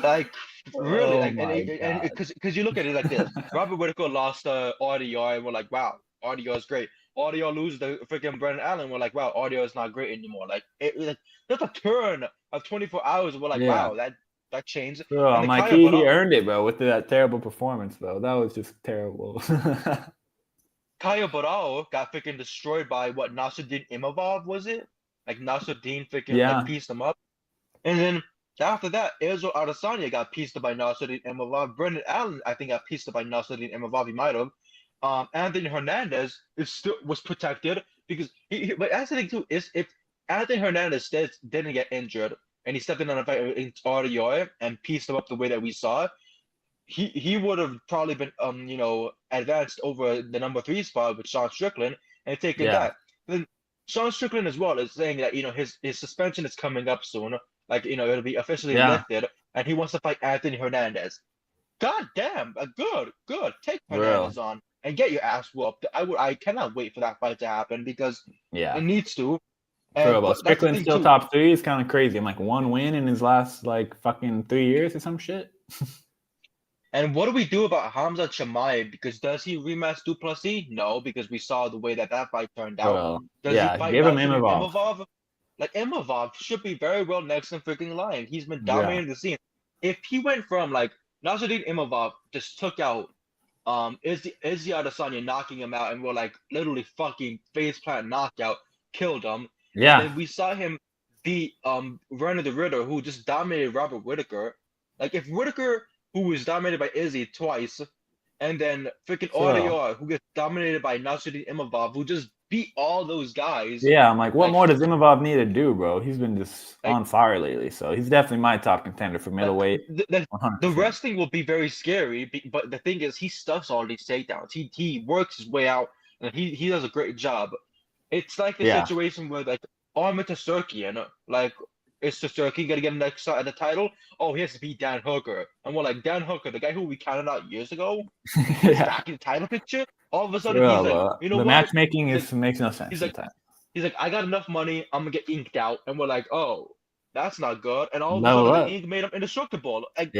Like, really? Because you look at it like this. Robert Whitaker lost RDR, and we're like, wow, RDR is great. RDR loses the freaking Brendan Allen, we're like, wow, RDR is not great anymore. Like, that's a turn of 24 hours. We're like, wow, that changed. Bro, I'm like, he earned it, bro, with that terrible performance, though. That was just terrible. Kaya Barao got freaking destroyed by what, Nasruddin Imavov, was it? Like, Nasruddin freaking pieced him up. And then after that, Israel Adesanya got pieced up by Nasruddin Imavov. Brendan Allen, I think, got pieced up by Nasruddin Imavov. He might have. Anthony Hernandez was protected because but that's the thing too, is if Anthony Hernandez didn't get injured and he stepped in on a fight in RDR and pieced him up the way that we saw, he would have probably been advanced over the number 3 spot with Sean Strickland and taken that. Then Sean Strickland as well is saying that his suspension is coming up soon, like it'll be officially lifted, and he wants to fight Anthony Hernandez. God damn, good. Take Hernandez on and get your ass whooped. I cannot wait for that fight to happen because it needs to. Bro, Strickland's still top 3 is kind of crazy. I'm like, 1 win in his last like fucking 3 years or some shit. And what do we do about Hamza Chimaev? Because does he rematch Duplessis? No, because we saw the way that fight turned out. Does he fight give him Imavov? Like, Imavov should be very well next in freaking line. He's been dominating the scene. If he went from like Nasruddin Imavov just took out Izzy Adesanya, knocking him out, and we're like literally fucking faceplant knockout, killed him. Yeah. And then we saw him beat Werner the Ritter, who just dominated Robert Whitaker. Like, if Whitaker, who was dominated by Izzy twice, and then freaking RDR, who gets dominated by Nasruddin Imavov, who just beat all those guys. Yeah, I'm like, what more does Imavov need to do, bro? He's been just on fire lately, so he's definitely my top contender for middleweight. The wrestling will be very scary, but the thing is, he stuffs all these takedowns. He works his way out, and he does a great job. It's like the situation where, like, Armin Tsarukyan, like, is Tsarukyan gonna get next shot at the title? Oh, he has to beat Dan Hooker. And we're like, Dan Hooker, the guy who we counted out years ago, back in the title picture, all of a sudden he's like, you know what? The matchmaking makes no sense. He's like, I got enough money, I'm gonna get inked out. And we're like, oh, that's not good. And all of a sudden, the ink made him indestructible. Like,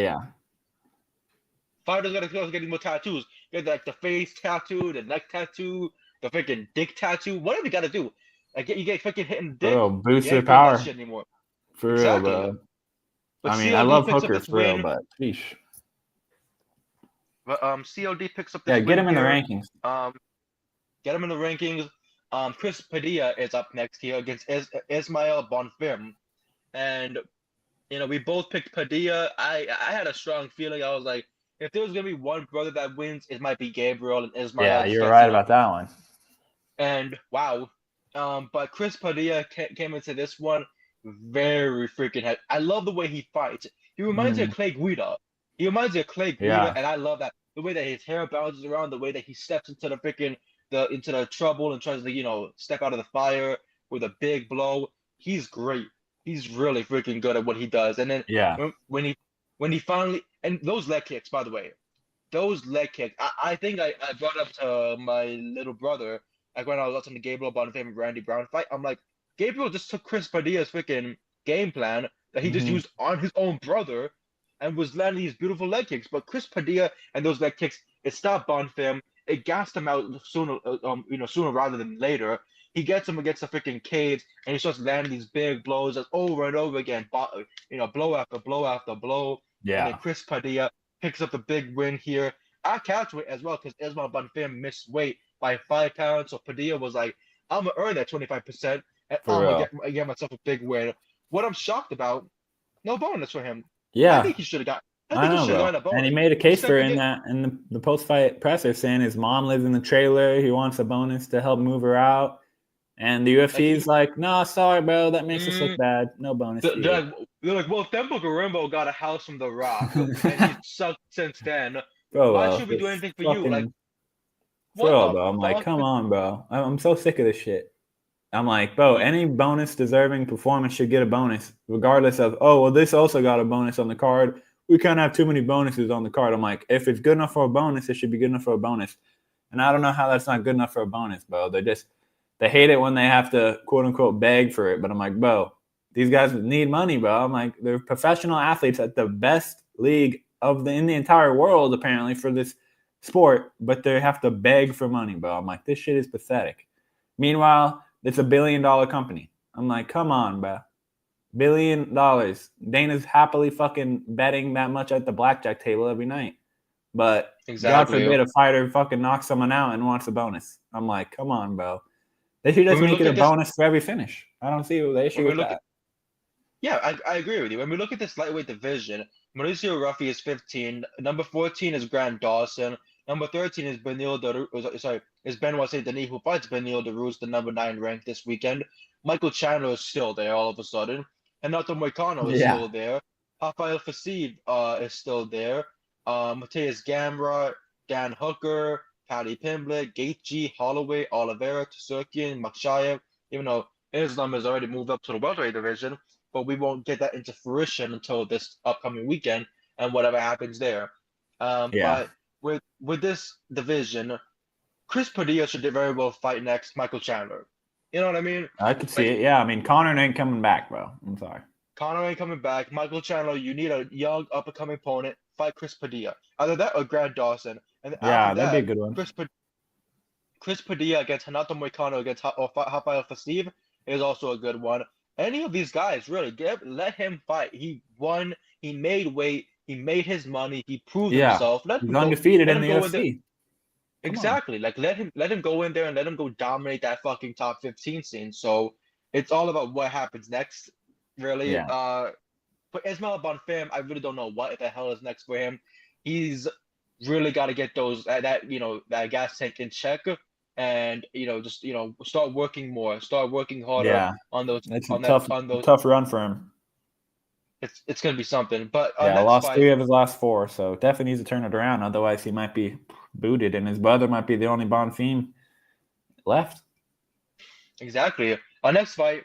fighters gotta start getting more tattoos. Get like the face tattoo, the neck tattoo, the freaking dick tattoo. Whatever you gotta do. Like, you get freaking hitting dick. Bro, boost your power. That shit anymore. For real, bro. But I mean, I love Hooker for real, but sheesh. But CLD picks up this get him in the rankings. Get him in the rankings. Chris Padilla is up next here against Ismael Bonfim. And we both picked Padilla. I had a strong feeling. I was like, if there was gonna be one brother that wins, it might be Gabriel, and Yeah, Ismail you're gets, right about that one. And wow, but Chris Padilla came into this one very freaking heavy. I love the way he fights. He reminds me of Mm, Clay Guida. He reminds me of Clay Guida, yeah, and I love that the way that his hair bounces around, the way that he steps into the freaking into the trouble and tries to step out of the fire with a big blow. He's great. He's really freaking good at what he does. And then yeah. when he finally, and those leg kicks, by the way, those leg kicks. I think I brought up to my little brother, like when I was watching the Gabriel Bonfim and Randy Brown fight. I'm like, Gabriel just took Chris Padilla's freaking game plan that he just Hmm. used on his own brother and was landing these beautiful leg kicks. But Chris Padilla and those leg kicks, it stopped Bonfim. It gassed him out sooner rather than later. He gets him against the freaking cage, and he starts landing these big blows over and over again, blow after blow after blow. And then Yeah, Chris Padilla picks up the big win here. I calculate as well because Ismail Bonfim missed weight by 5 pounds. So Padilla was like, I'm gonna earn that 25% and for I'm gonna real. get myself a big win. What I'm shocked about, no bonus for him. I Yeah, think he should have got. I I think he know, should have bro. gotten a And he bonus. made a case Instead for of it in get, the post fight presser, saying his mom lives in the trailer. He wants a bonus to help move her out. And the like UFC is he, like, no, sorry, bro. That makes us look mm, bad. No bonus they're for you. like, they're like, well, Temple Garimbo got a house from The Rock, and he's sucked since then. Why Bro, should we do it's anything for you? Like, fucking what bro, the bro. I'm like, fuck? come on, bro. I'm so sick of this shit. I'm like, bro, He, any bonus deserving performance should get a bonus, regardless of, oh, well, this also got a bonus on the card. We can't have too many bonuses on the card. I'm like, if it's good enough for a bonus, it should be good enough for a bonus. And I don't know how that's not good enough for a bonus, bro. They hate it when they have to quote unquote beg for it. But I'm like, bro, these guys need money, bro. I'm like, they're professional athletes at the best league in the entire world, apparently, for this sport, but they have to beg for money, bro. I'm like, this shit is pathetic. Meanwhile, it's a $1 billion company. I'm like, come on, bro. $1 billion. Dana's happily fucking betting that much at the blackjack table every night. But God exactly. forbid a fighter fucking knocks someone out and wants a bonus. I'm like, come on, bro. They should just When we make look it a at this, bonus for every finish. I don't see the issue when we with look that. Yeah, I agree with you. When we look at this lightweight division, Mauricio Ruffy is 15. Number 14 is Grant Dawson. Number 13 is is Benoit Saint Denis, who fights Benil Darius, the number 9 ranked this weekend. Michael Chandler is still there all of a sudden. Renato Moicano is Yeah. still there. Rafael Facid is still there. Mateus Gamrot, Dan Hooker, Paddy Pimblett, Gaethje, Holloway, Oliveira, Tsurkian, Makshayev, even though Islam has already moved up to the welterweight division, but we won't get that into fruition until this upcoming weekend and whatever happens there. Yeah. But with this division, Chris Padilla should very well fight next Michael Chandler. You know what I mean? I could see Like it. Yeah. I mean, Connor ain't coming back, bro. I'm sorry. Conor ain't coming back. Michael Chandler, you need a young up and coming opponent. Fight Chris Padilla. Either that or Grant Dawson. And after Yeah, that'd be a that, good one. Chris Padilla against Renato Moicano against Rafael Fastiev is also a good one. Any of these guys, really, let him fight. He won. He made weight. He made his money. He proved Yeah. himself. Let He's him go. undefeated Let in him the go in there. UFC. Come on. Exactly. Like let him go in there and let him go dominate that fucking top 15 scene. So it's all about what happens next, really. Yeah. But Ismail Bonfim, I really don't know what the hell is next for him. He's really got to get those that gas tank in check, and just start working more, start working harder Yeah. on those It's a on that tough, on those. tough run for him. It's gonna be something. But Yeah, next lost fight, 3 of his last 4, so definitely needs to turn it around. Otherwise, he might be booted, and his brother might be the only Bonfim left. exactly. Our next fight,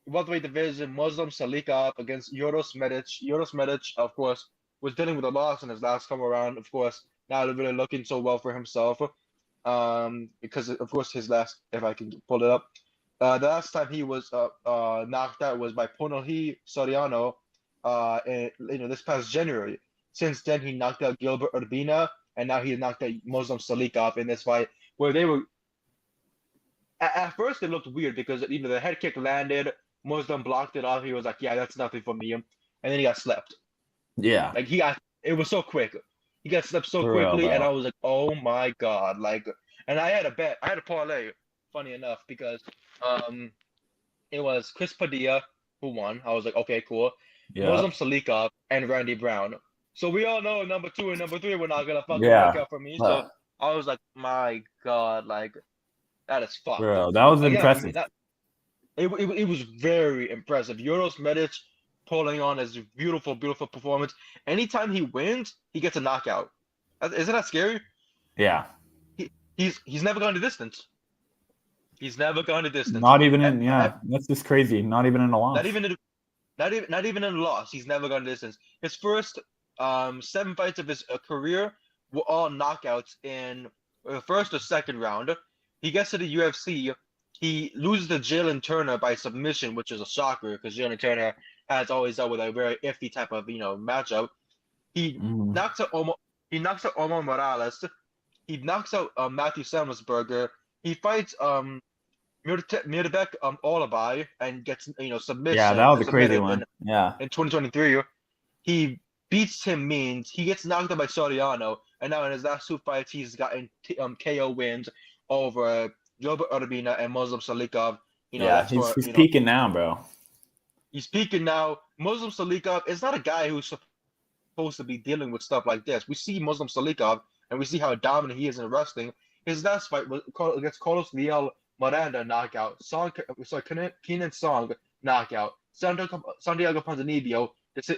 welterweight division, Muslim Salikov against Yoros Medic. Yoros Medic, of course, was dealing with a loss in his last come around. Of course, not really looking so well for himself. Because of course his last, if I can pull it up, the last time he was knocked out was by Ponelhi Soriano, this past January. Since then, he knocked out Gilbert Urbina, and now he knocked out Muslim Salikov in this fight, where they were at first it looked weird because the head kick landed, Muslim blocked it off. He was like, "Yeah, that's nothing for me," and then he got slept. Yeah, Like it was so quick. He got slept so for real, quickly, and bro. I was like, "Oh my God!" Like, and I had a bet. I had a parlay. Funny enough, because um, it was Chris Padilla who won. I was like, "Okay, cool." Yeah, Muslim Salikov and Randy Brown. So we all know number 2 and number 3 were not gonna fucking work Yeah, out for me. So but I was like, my God, like that is fucked. bro, that was Yeah, I mean impressive. that it was very impressive. Euros Medic pulling on his beautiful, beautiful performance. Anytime he wins, he gets a knockout. Isn't that scary? Yeah, He's never gone the distance. He's never gone the distance. not even E- in e- that's just crazy. Not even in a Not loss. even in not even in a loss. He's never gone the distance. His first 7 fights of his career were all knockouts in the first or second round. He gets to the UFC. He loses to Jalen Turner by submission, which is a shocker because Jalen Turner has always dealt with a very iffy type of matchup. He Mm. knocks out Omar Morales. He knocks out Matthew Semelsberger. He fights Mirbek Olabai and gets Yeah, that was a crazy submitted one. Yeah, in 2023. He beats Tim Means. He gets knocked out by Soriano, and now in his last 2 fights, he's gotten KO wins over Gilbert Urbina and Muslim Salikov. yeah, That's he's for he's peaking now, bro. he's peaking now. Muslim Salikov is not a guy who's supposed to be dealing with stuff like this. We see Muslim Salikov, and we see how dominant he is in wrestling. His last fight was against Carlos Vial Miranda knockout. Keenan Song knockout. Santiago Ponzinibbio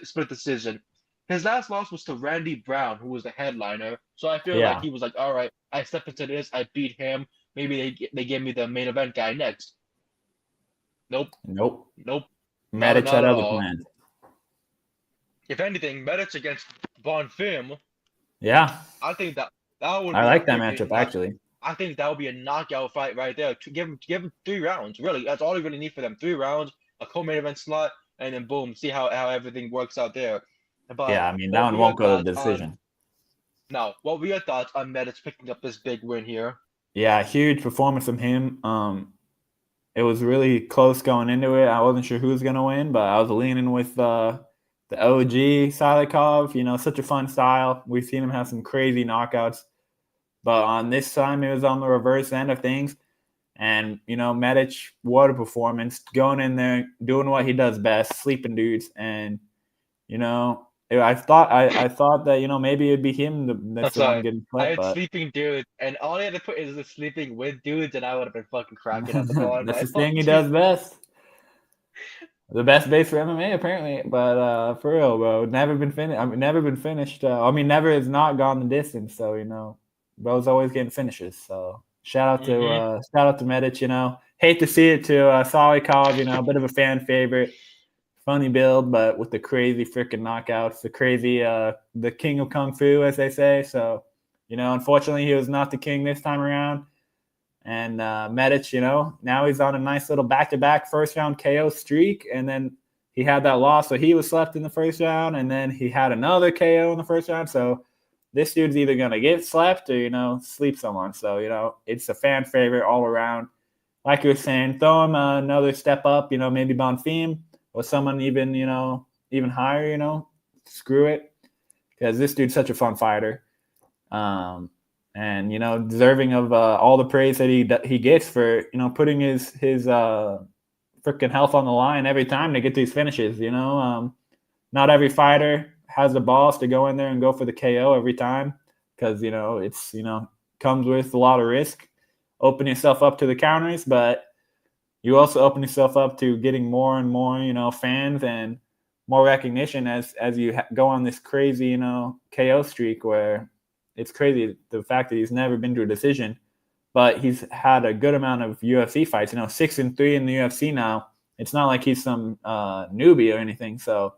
split decision. His last loss was to Randy Brown, who was the headliner. So I feel like Yeah, he was like, all right, I step into this, I beat him. Maybe they give me the main event guy next. Nope, nope. nope, Medic not had at other all. plans. If anything, Medic against Bonfim, Yeah, I think that would I be a like that freaking matchup knock. actually. I think that would be a knockout fight right there. To give him 3 rounds. Really, that's all you really need for them. 3 rounds, a co-main event slot, and then boom, see how everything works out there. But Yeah, I mean that what one were your won't go to thoughts the on decision. now? What were your thoughts on Medich picking up this big win here? Yeah, huge performance from him. It was really close going into it. I wasn't sure who was gonna win, but I was leaning with the OG Salikov. Such a fun style. We've seen him have some crazy knockouts, but on this time it was on the reverse end of things. And Medic, what a performance! Going in there, doing what he does best, sleeping dudes, and I thought that maybe it'd be him that's That's the one right. getting I flipped, had but sleeping dudes, and all I had to put is the sleeping with dudes, and I would have been fucking cracking up. That's all I'm that's the like, oh, thing he geez. does best. The best base for MMA apparently, but for real, bro, never been finished. I mean, never been finished. Never has not gone the distance. So bro's always getting finishes. So Mm-hmm. shout out to Medic. Hate to see it to Salikov. A bit of a fan favorite, funny build, but with the crazy freaking knockouts, the king of kung fu, as they say. So unfortunately, he was not the king this time around. And Medic, now he's on a nice little back-to-back first-round KO streak, and then he had that loss, so he was slept in the first round, and then he had another KO in the first round. So this dude's either gonna get slept or sleep someone. So it's a fan favorite all around. Like you were saying, throw him another step up. Maybe Bonfim or someone even higher. Screw it, because this dude's such a fun fighter. And deserving of all the praise that he gets for putting his freaking health on the line every time to get these finishes. Not every fighter has the balls to go in there and go for the KO every time, because it's comes with a lot of risk. Open yourself up to the counters, but you also open yourself up to getting more and more fans and more recognition as you go on this crazy KO streak, where it's crazy the fact that he's never been to a decision, but he's had a good amount of UFC fights. 6-3 in the UFC now. It's not like he's some newbie or anything. So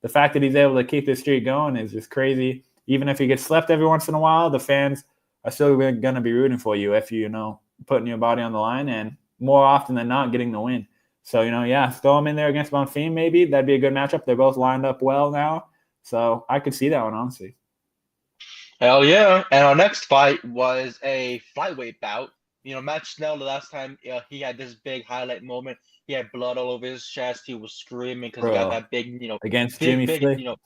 the fact that he's able to keep this streak going is just crazy. Even if he gets slept every once in a while, the fans are still going to be rooting for you if putting your body on the line, and more often than not getting the win. So yeah, throw him in there against Bonfim. Maybe that'd be a good matchup. They're both lined up well now, so I could see that one honestly. Hell yeah. And our next fight was a flyweight bout. Matt Snell, the last time he had this big highlight moment. He had blood all over his chest. He was screaming because he got Bro, that big, against Jimmy big, Slick.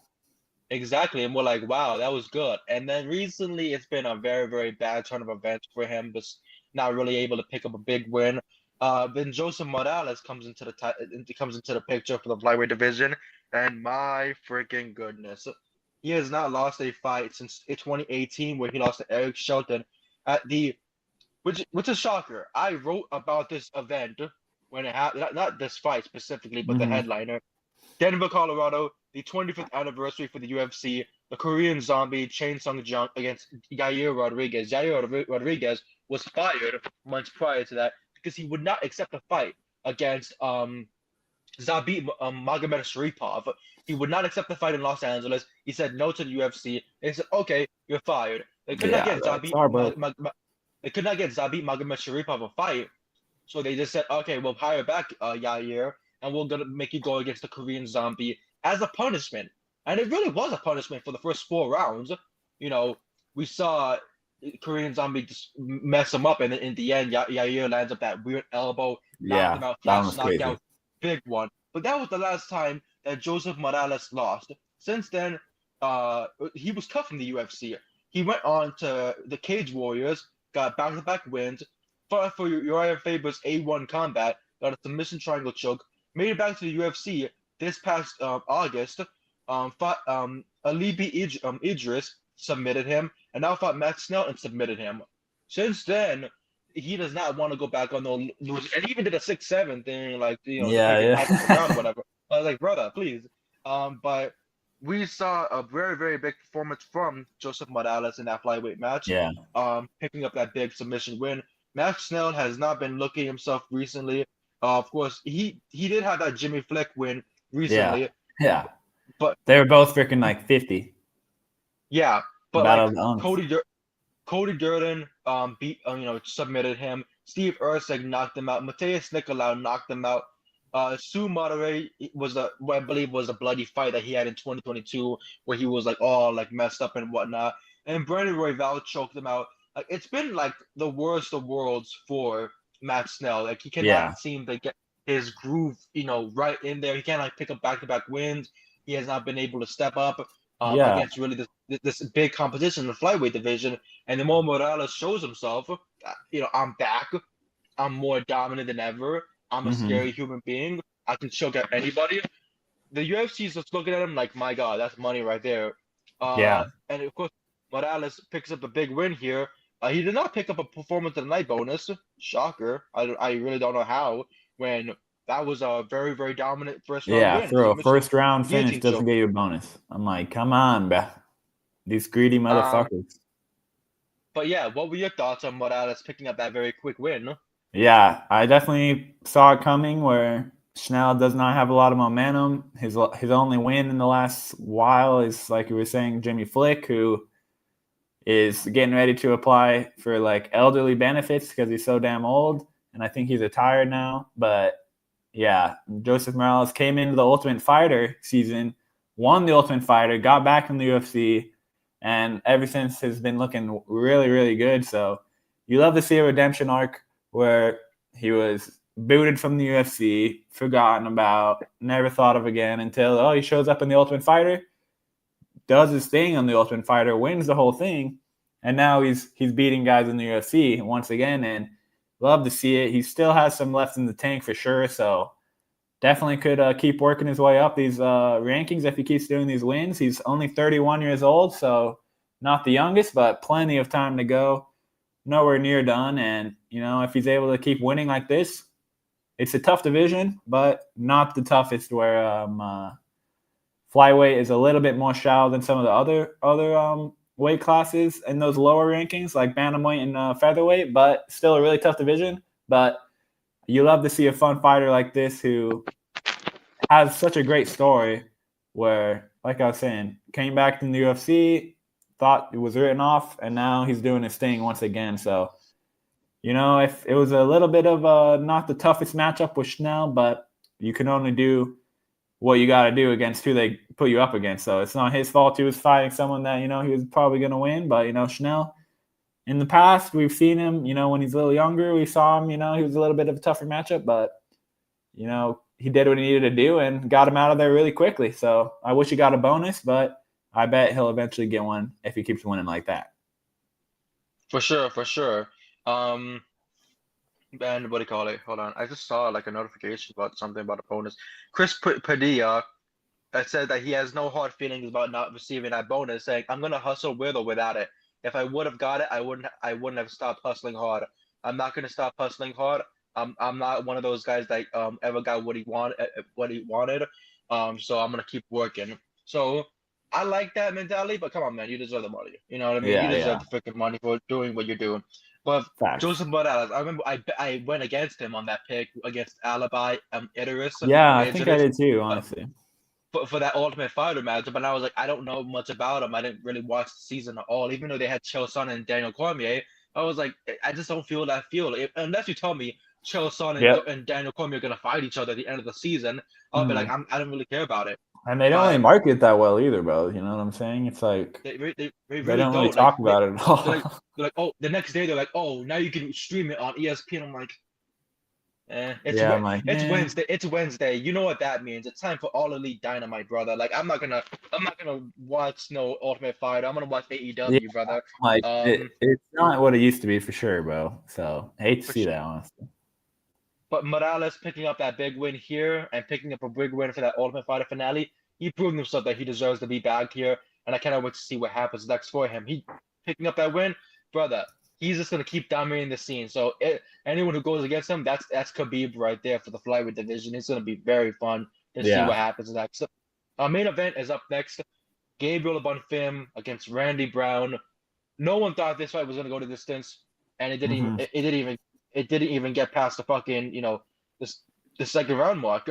exactly. And we're like, wow, that was good. And then recently, it's been a very, very bad turn of events for him. Just not really able to pick up a big win. Then Joseph Morales comes into the picture for the flyweight division, and my freaking goodness. He has not lost a fight since 2018, where he lost to Eric Shelton at the which is shocker. I wrote about this event when it happened, not this fight specifically, but the Hmm. headliner. Denver, Colorado, the 25th anniversary for the UFC. The Korean Zombie Chain Sung Jung against Yair Rodriguez. Rodriguez was fired months prior to that because he would not accept a fight against Zabit Magomedsharipov. He would not accept the fight in Los Angeles. He said no to the UFC. They said, "Okay, you're fired." They could not Yeah, get that's our bro. They could not get Zabit Magomedsharipov a fight, so they just said, "Okay, we'll hire back Yair, and we're gonna make you go against the Korean Zombie as a punishment." And it really was a punishment for the first 4 rounds. You know, we saw Korean Zombie just mess him up, and in the end, Yair lands up that weird elbow, knocked him Yeah, out, that one flash was crazy. knockout, big one. But that was the last time that Joseph Morales lost. Since then, he was tough in the UFC. He went on to the Cage Warriors, got back-to-back wins, fought for Uriah Faber's A1 combat, got a submission triangle choke, made it back to the UFC this past August, fought Idris, submitted him, and now fought Max Snell and submitted him. Since then, he does not want to go back on the lose, and he even did a 6-7 thing, like to Yeah, take it back on the ground or yeah. whatever. I was like, brother, please. But we saw a very, very big performance from Joseph Morales in that flyweight match, Yeah, picking up that big submission win. Max Snell has not been looking himself recently. Of course, he did have that Jimmy Flick win yeah, recently, yeah. but They were both freaking like 50. yeah, but Battle like of the Unks. Cody Durden beat submitted him. Steve Erceg knocked him out. Mateus Nicolau knocked him out. Sue Monterey was what I believe was a bloody fight that he had in 2022 where he was like all like messed up and whatnot. And Brandon Royval choked him out. Like it's been like the worst of worlds for Matt Snell. Like he Yeah, cannot seem to get his groove, right in there. He can't like pick up back-to-back wins. He has not been able to step up yeah. against really this big competition in the flyweight division. And the more Morales shows himself, I'm back. I'm more dominant than ever. I'm a Hmm. scary human being. I can choke out anybody. The UFC is just looking at him like, my God, that's money right there. Yeah. And of course, Morales picks up a big win here. He did not pick up a performance of the night bonus. Shocker. I really don't know how. When that was a very, very dominant first round Yeah, win. through a Submission first round finish guillotine doesn't choke. get you a bonus. I'm like, come on, bruh. These greedy Um, motherfuckers. but yeah, what were your thoughts on Morales picking up that very quick win? Yeah, I definitely saw it coming where Schnell does not have a lot of momentum. His only win in the last while is, like you were saying, Jimmy Flick, who is getting ready to apply for like elderly benefits because he's so damn old. And I think he's retired now. But yeah, Joseph Morales came into the Ultimate Fighter season, won the Ultimate Fighter, got back in the UFC, and ever since has been looking really, really good. So you love to see a redemption arc where he was booted from the UFC, forgotten about, never thought of again until he shows up in the Ultimate Fighter, does his thing on the Ultimate Fighter, wins the whole thing, and now he's beating guys in the UFC once again, and love to see it. He still has some left in the tank for sure, so definitely could keep working his way up these rankings if he keeps doing these wins. He's only 31 years old, so not the youngest, but plenty of time to go. Nowhere near done, and if he's able to keep winning like this, it's a tough division, but not the toughest. Where flyweight is a little bit more shallow than some of the other weight classes in those lower rankings, like bantamweight and featherweight, but still a really tough division. But you love to see a fun fighter like this who has such a great story where, like I was saying, came back in the UFC, thought it was written off, and now he's doing his thing once again. So, if it was a little bit of not the toughest matchup with Schnell, but you can only do what you got to do against who they put you up against. So it's not his fault he was fighting someone that, he was probably going to win. But, Schnell, in the past, we've seen him, when he's a little younger, we saw him, he was a little bit of a tougher matchup, but, he did what he needed to do and got him out of there really quickly. So I wish he got a bonus, but I bet he'll eventually get one if he keeps winning like that. For sure, for sure. Um, and what do you call it? Hold on, I just saw like a notification about something about a bonus. Chris Padilla said that he has no hard feelings about not receiving that bonus, saying, "I'm gonna hustle with or without it. If I would have got it, I wouldn't have stopped hustling hard. I'm not gonna stop hustling hard. I'm not one of those guys that ever got what he wanted. So I'm gonna keep working. So I like that mentality, but come on, man, you deserve the money. You know what I mean? You Yeah, deserve yeah. the freaking money for doing what you're doing. But Facts. Joseph Morales, I remember I went against him on that pick against Alibi Idris Yeah, or I think I Idris did too, honestly. for that Ultimate Fighter match, but I was like, I don't know much about him. I didn't really watch the season at all, even though they had Chael Sonnen and Daniel Cormier. I was like, I just don't feel that feel. Unless you tell me Chael Sonnen Yep. and Daniel Cormier are gonna fight each other at the end of the season, I'll be like, Mhm. I don't really care about it. And they don't really But market that well either, bro. You know what I'm saying? It's like they they really don't really don't. Like talk about it at all. they're like, oh, the next day they're like, oh, now you can stream it on ESPN. I'm like, Yeah, I'm like, it's man. Wednesday. It's Wednesday. You know what that means? It's time for All Elite Dynamite, brother. Like I'm not gonna watch no Ultimate Fighter. I'm gonna watch Yeah, AEW, brother. like Um, it's not what it used to be for sure, bro. So I hate to for see sure. that, honestly. But Morales picking up that big win here and picking up a big win for that Ultimate Fighter finale, he proved himself that he deserves to be back here, and I cannot wait to see what happens next for him. He picking up that win, brother. He's just gonna keep dominating the scene. So anyone who goes against him, that's Khabib right there for the flyweight division. It's gonna be very fun to see what Yeah. happens next. Our main event is up next. Gabriel Bonfim against Randy Brown. No one thought this fight was gonna go the distance, and Hmm. it didn't even get past the fucking this the second round mark.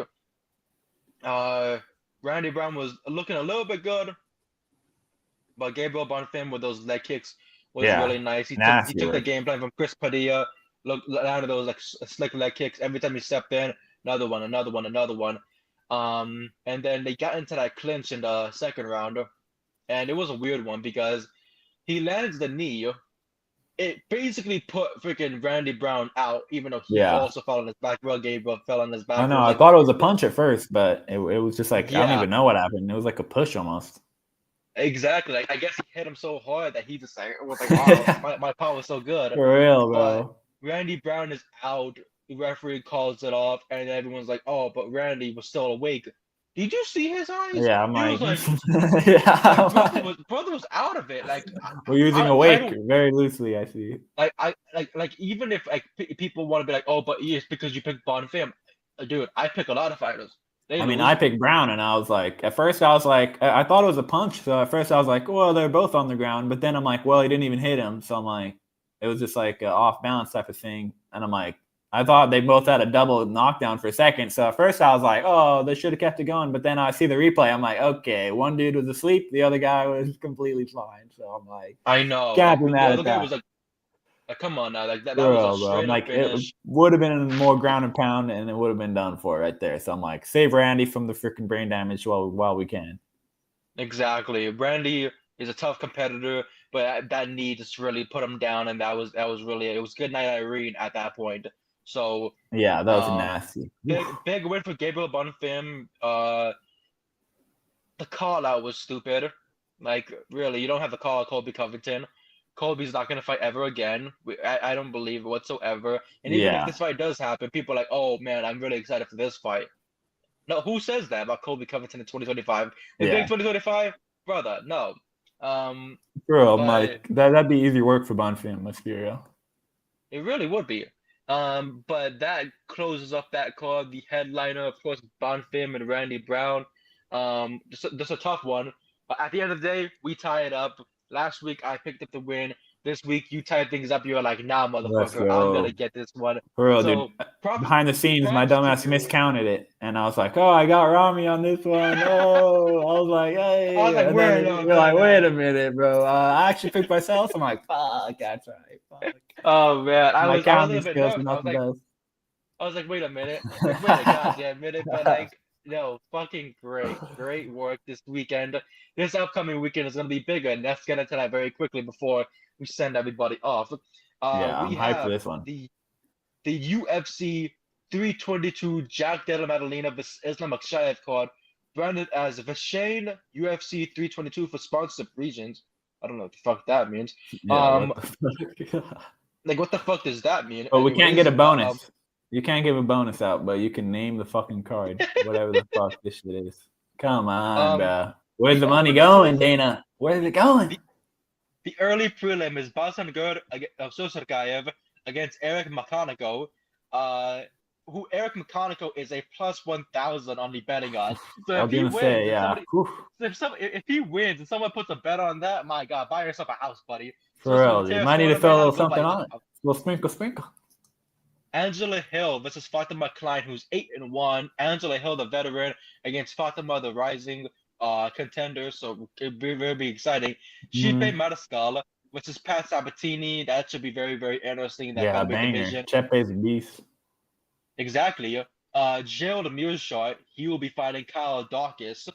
Uh, Randy Brown was looking a little bit good, but Gabriel Bonfim with those leg kicks was Yeah. really nice. He Nasty took the work. game plan from Chris Padilla. Look, landed those like slick leg kicks every time he stepped in. Another one, another one, another one. And then they got into that clinch in the second round, and it was a weird one because he lands the knee. It basically put freaking Randy Brown out, even though he Yeah. also fell on his back. Well, Gabriel fell on his I back. It know. was I like, thought it was a punch at first, but it was just like I don't yeah, even know what happened. It was like a push almost. exactly. Like I guess he hit him so hard that he just like was like, wow, my power was so good. For real, But bro. Randy Brown is out. The referee calls it off, and everyone's like, oh, but Randy was still awake. Did you see his eyes? Yeah, I'm He like, was like, yeah, like I'm like, brother was out of it. Like we're using I awake don't very loosely, I see. like even if like people want to be like, oh, but it's because you picked Bonfim, dude. I pick a lot of fighters. They I mean, I lose. picked Brown, and I was like, at first I was like, I thought it was a punch. So at first I was like, well, they're both on the ground. But then I'm like, well, he didn't even hit him. So I'm like, it was just like an off balance type of thing. And I'm like, I thought they both had a double knockdown for a second. So at first I was like, oh, they should have kept it going. But then I see the replay. I'm like, okay, one dude was asleep, the other guy was completely fine. So I'm like, I know. can't Like be the mad other at guy that. was like, come on now, like that was a Bro, I'm straight up like, it finish. would have been more ground and pound, and it would have been done for right there. So I'm like, save Randy from the freaking brain damage while we can. Exactly. Randy is a tough competitor, but that knee just really put him down, and that was really it was good night Irene at that point. So Yeah, that was nasty. big win for Gabriel Bonfim. The call out was stupid. Like really, you don't have to call out Colby Covington. Colby's not gonna fight ever again. I don't believe it whatsoever. And even if Yeah, this fight does happen, people are like, oh man, I'm really excited for this fight. No, who says that about Colby Covington in 2025? The big yeah. 2025, brother. No. Bro, I'm But like, that'd be easy work for Bonfim, let's be real. it really would be. But that closes up that card. The headliner, of course, Bonfim and Randy Brown. Just a tough one. But at the end of the day, we tie it up. Last week I picked up the win. This week you tied things up. You're like, nah, Let's motherfucker, I'm gonna go. get this one. For real, dude. So props, Behind the scenes, my props to dumbass you. miscounted it. And I was like, oh, I got Rami on this one. Oh, I was like, I was hey. like, And then wait, no, you're no, like, no. wait a minute, bro. I actually picked myself. I'm like, fuck, that's right. Fuck. Oh man, My I was a counting little bit skills are nervous. not the best. I was like, wait a minute, like wait a goddamn minute, but like, no, fucking great work this weekend. This upcoming weekend is gonna be bigger, and let's get into that very quickly before we send everybody off. Yeah, I'm We hyped for have this one. the UFC 322 Jack Della Maddalena vs Islam Makhachev card, branded as Vashane UFC 322 for sponsorship regions. I don't know what the fuck that means. Yeah, Um, what the fuck? like what the fuck does that mean? But we can't get Anyways, a bonus. You can't give a bonus out, but you can name the fucking card, whatever the fuck this shit is. Come on, bro. Where's the The money openers going, is Dana? Where's it going? the early prelim is Bazangur of Sosarkayev against Eric Makaniko, who Eric Makaniko is a plus 1,000 on the betting odds. So I if was he gonna wins say, and yeah. somebody if he wins and someone puts a bet on that, my God, buy yourself a house, buddy. For real, you might need to throw a little something on it. A little sprinkle. Angela Hill versus Fatima Klein, who's 8-1. Angela Hill, the veteran, against Fatima, the rising contender. So it'll be very exciting. Stipe Mariscal versus Pat Sabatini. That should be very interesting in that Yeah, featherweight banger. division. Chepe's a beast. Exactly. Gerald Mearshart, he will be fighting Kyle Dawkins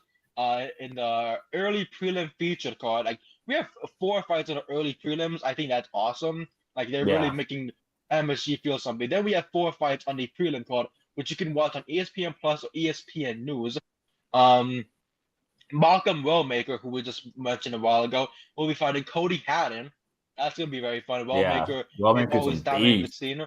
in the early prelim featured card. Like, we have 4 fights in the early prelims. I think that's awesome. Like, they're really making MSG feel something. Then we have 4 fights on the prelim card, which you can watch on ESPN Plus or ESPN News. Malcolm Wellmaker, who we just mentioned a while ago, will be fighting Cody Haddon. That's gonna be very fun. Wellmaker is Wellmaker's always a dominating the beast. scene.